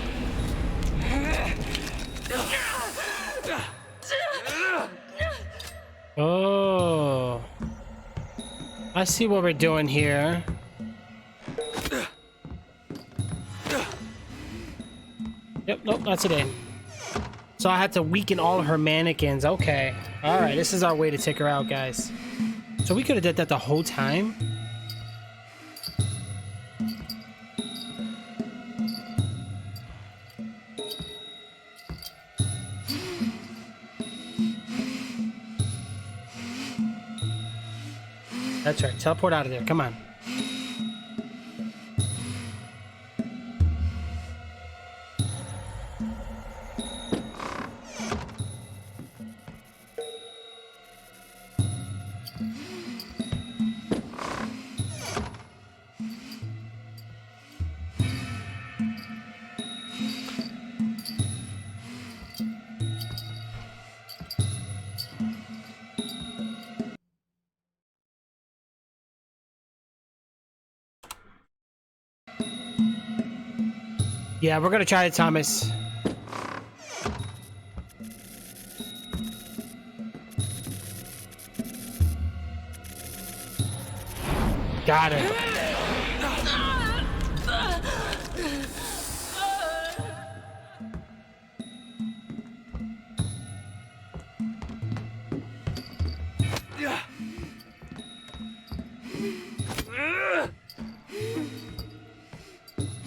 Speaker 1: Oh. I see what we're doing here. Yep, nope, that's it in. So I had to weaken all her mannequins. Okay. Alright, this is our way to take her out, guys. So we could have did that the whole time. That's right. Teleport out of there. Come on. Yeah, we're gonna try it, Thomas. Got it.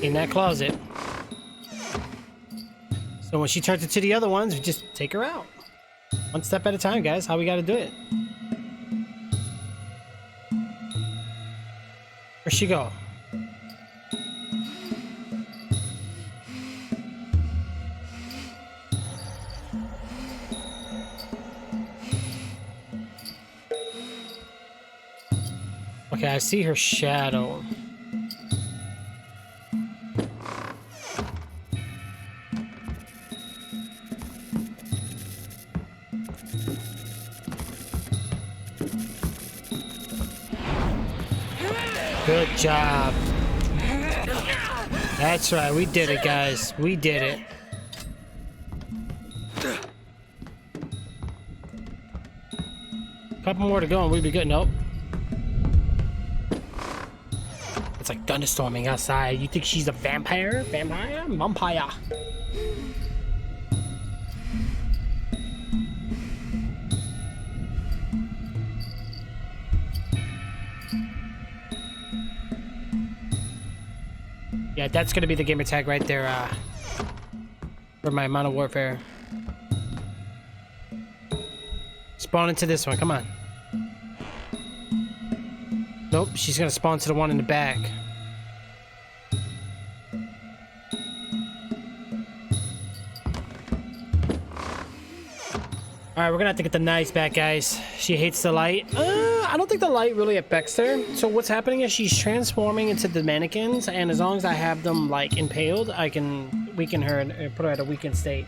Speaker 1: In that closet. So when she turns into the other ones, we just take her out. One step at a time, guys. How we gotta do it. Where'd she go? Okay, I see her shadow. Good job. That's right, we did it, guys. We did it. Couple more to go and we'd be good. Nope. It's like thunderstorming outside. You think she's a vampire? Vampire? Vampire. Yeah, that's gonna be the gamer tag right there, for my Modern Warfare. Spawn into this one, come on. Nope, she's gonna spawn to the one in the back. Alright, we're gonna have to get the knives back, guys. She hates the light. I don't think the light really affects her. So what's happening is she's transforming into the mannequins, and as long as I have them, like, impaled, I can weaken her and put her at a weakened state.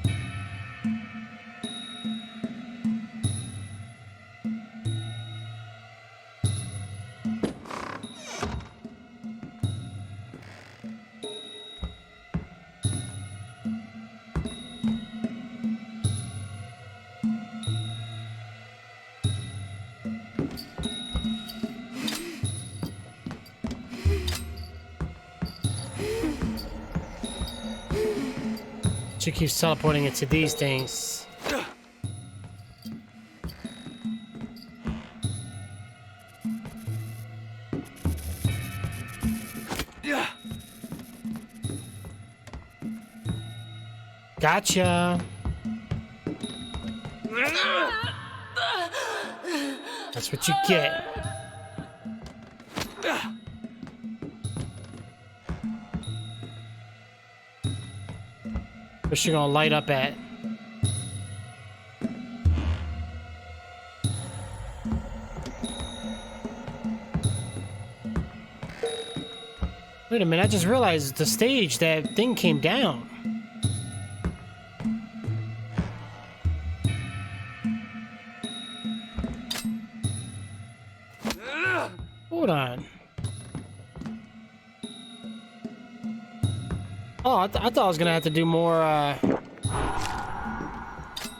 Speaker 1: She keeps teleporting into these things. Gotcha. That's what you get. Where's she gonna light up at? Wait a minute, I just realized the stage, that thing came down. Hold on. Oh, I thought I was gonna have to do more, I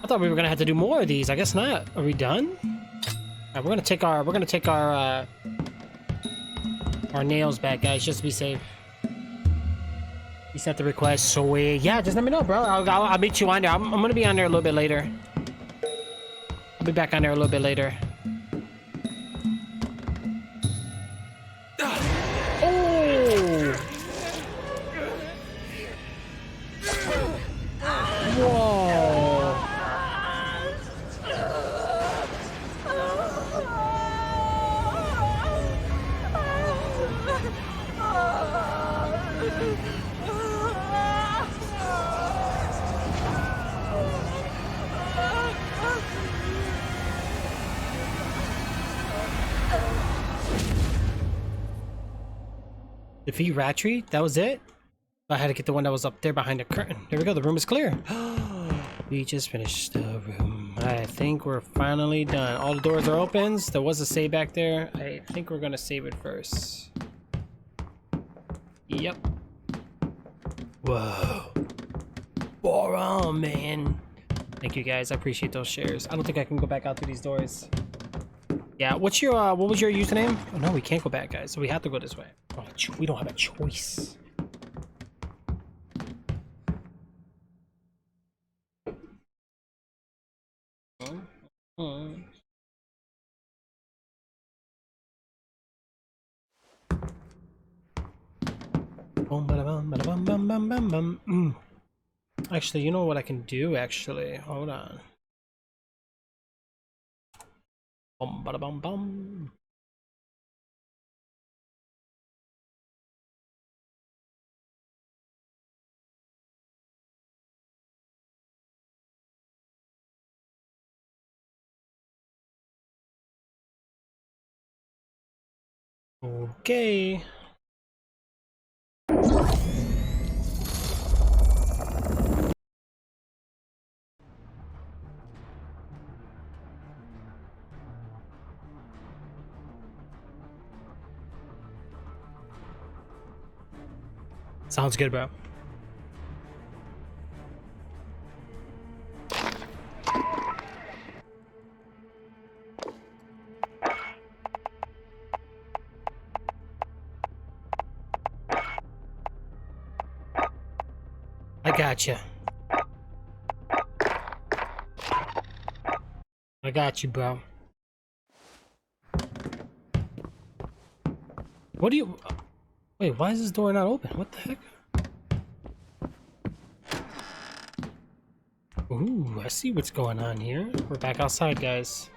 Speaker 1: thought we were gonna have to do more of these. I guess not. Are we done? Alright, we're gonna take our nails back, guys, just to be safe. You sent the request, so yeah, just let me know, bro. I'll meet you on there. I'm gonna be on there a little bit later. I'll be back on there a little bit later. Oh! Whoa! Defeat Rattree? That was it? I had to get the one that was up there behind the curtain. There we go, the room is clear. We just finished the room. I think we're finally done. All the doors are open. There was a save back there. I think we're gonna save it first. Yep. Whoa. Boron, man. Thank you guys, I appreciate those shares. I don't think I can go back out through these doors. Yeah, what's your what was your username? Oh no, we can't go back, guys, so we have to go this way. Oh, we don't have a choice. Actually, you know what I can do, actually? Hold on. Bum, bada, bum, bum. Okay. Sounds good, bro. I gotcha. I got you, bro. What do you... Wait, why is this door not open? What the heck? Ooh, I see what's going on here. We're back outside, guys.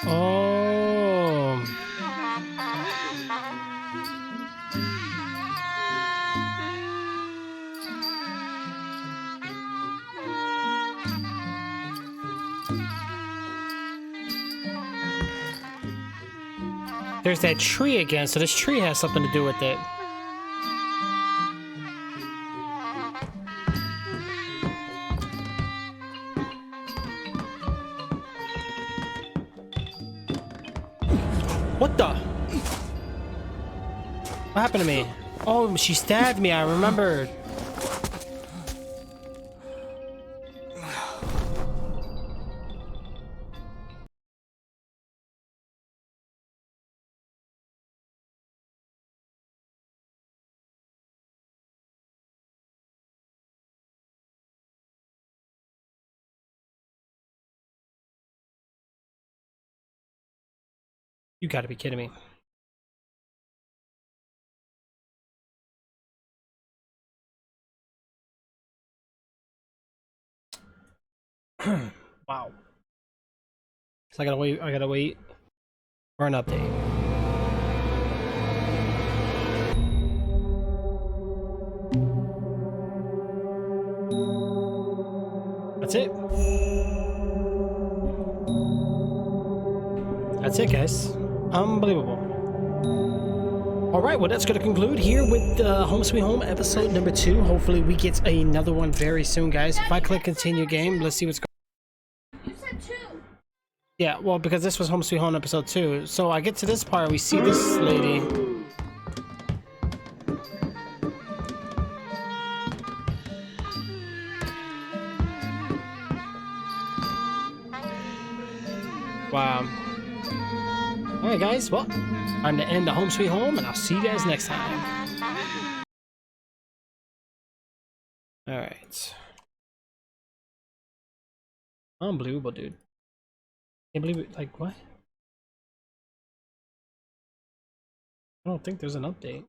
Speaker 1: Oh. There's that tree again, so this tree has something to do with it. What the? What happened to me? Oh, she stabbed me, I remembered. You gotta be kidding me. Wow. So I gotta wait for an update. That's it. That's it, guys. Unbelievable. Alright, well that's going to conclude here with Home Sweet Home episode number 2. Hopefully we get another one very soon, guys. If I click continue game, let's see what's going on.
Speaker 2: You said 2.
Speaker 1: Yeah, well, because this was Home Sweet Home episode 2. So I get to this part, we see this lady. Wow. Alright guys, well, time to end the Home Sweet Home, and I'll see you guys next time. Alright. Unbelievable, dude. Can't believe it, like, what? I don't think there's an update.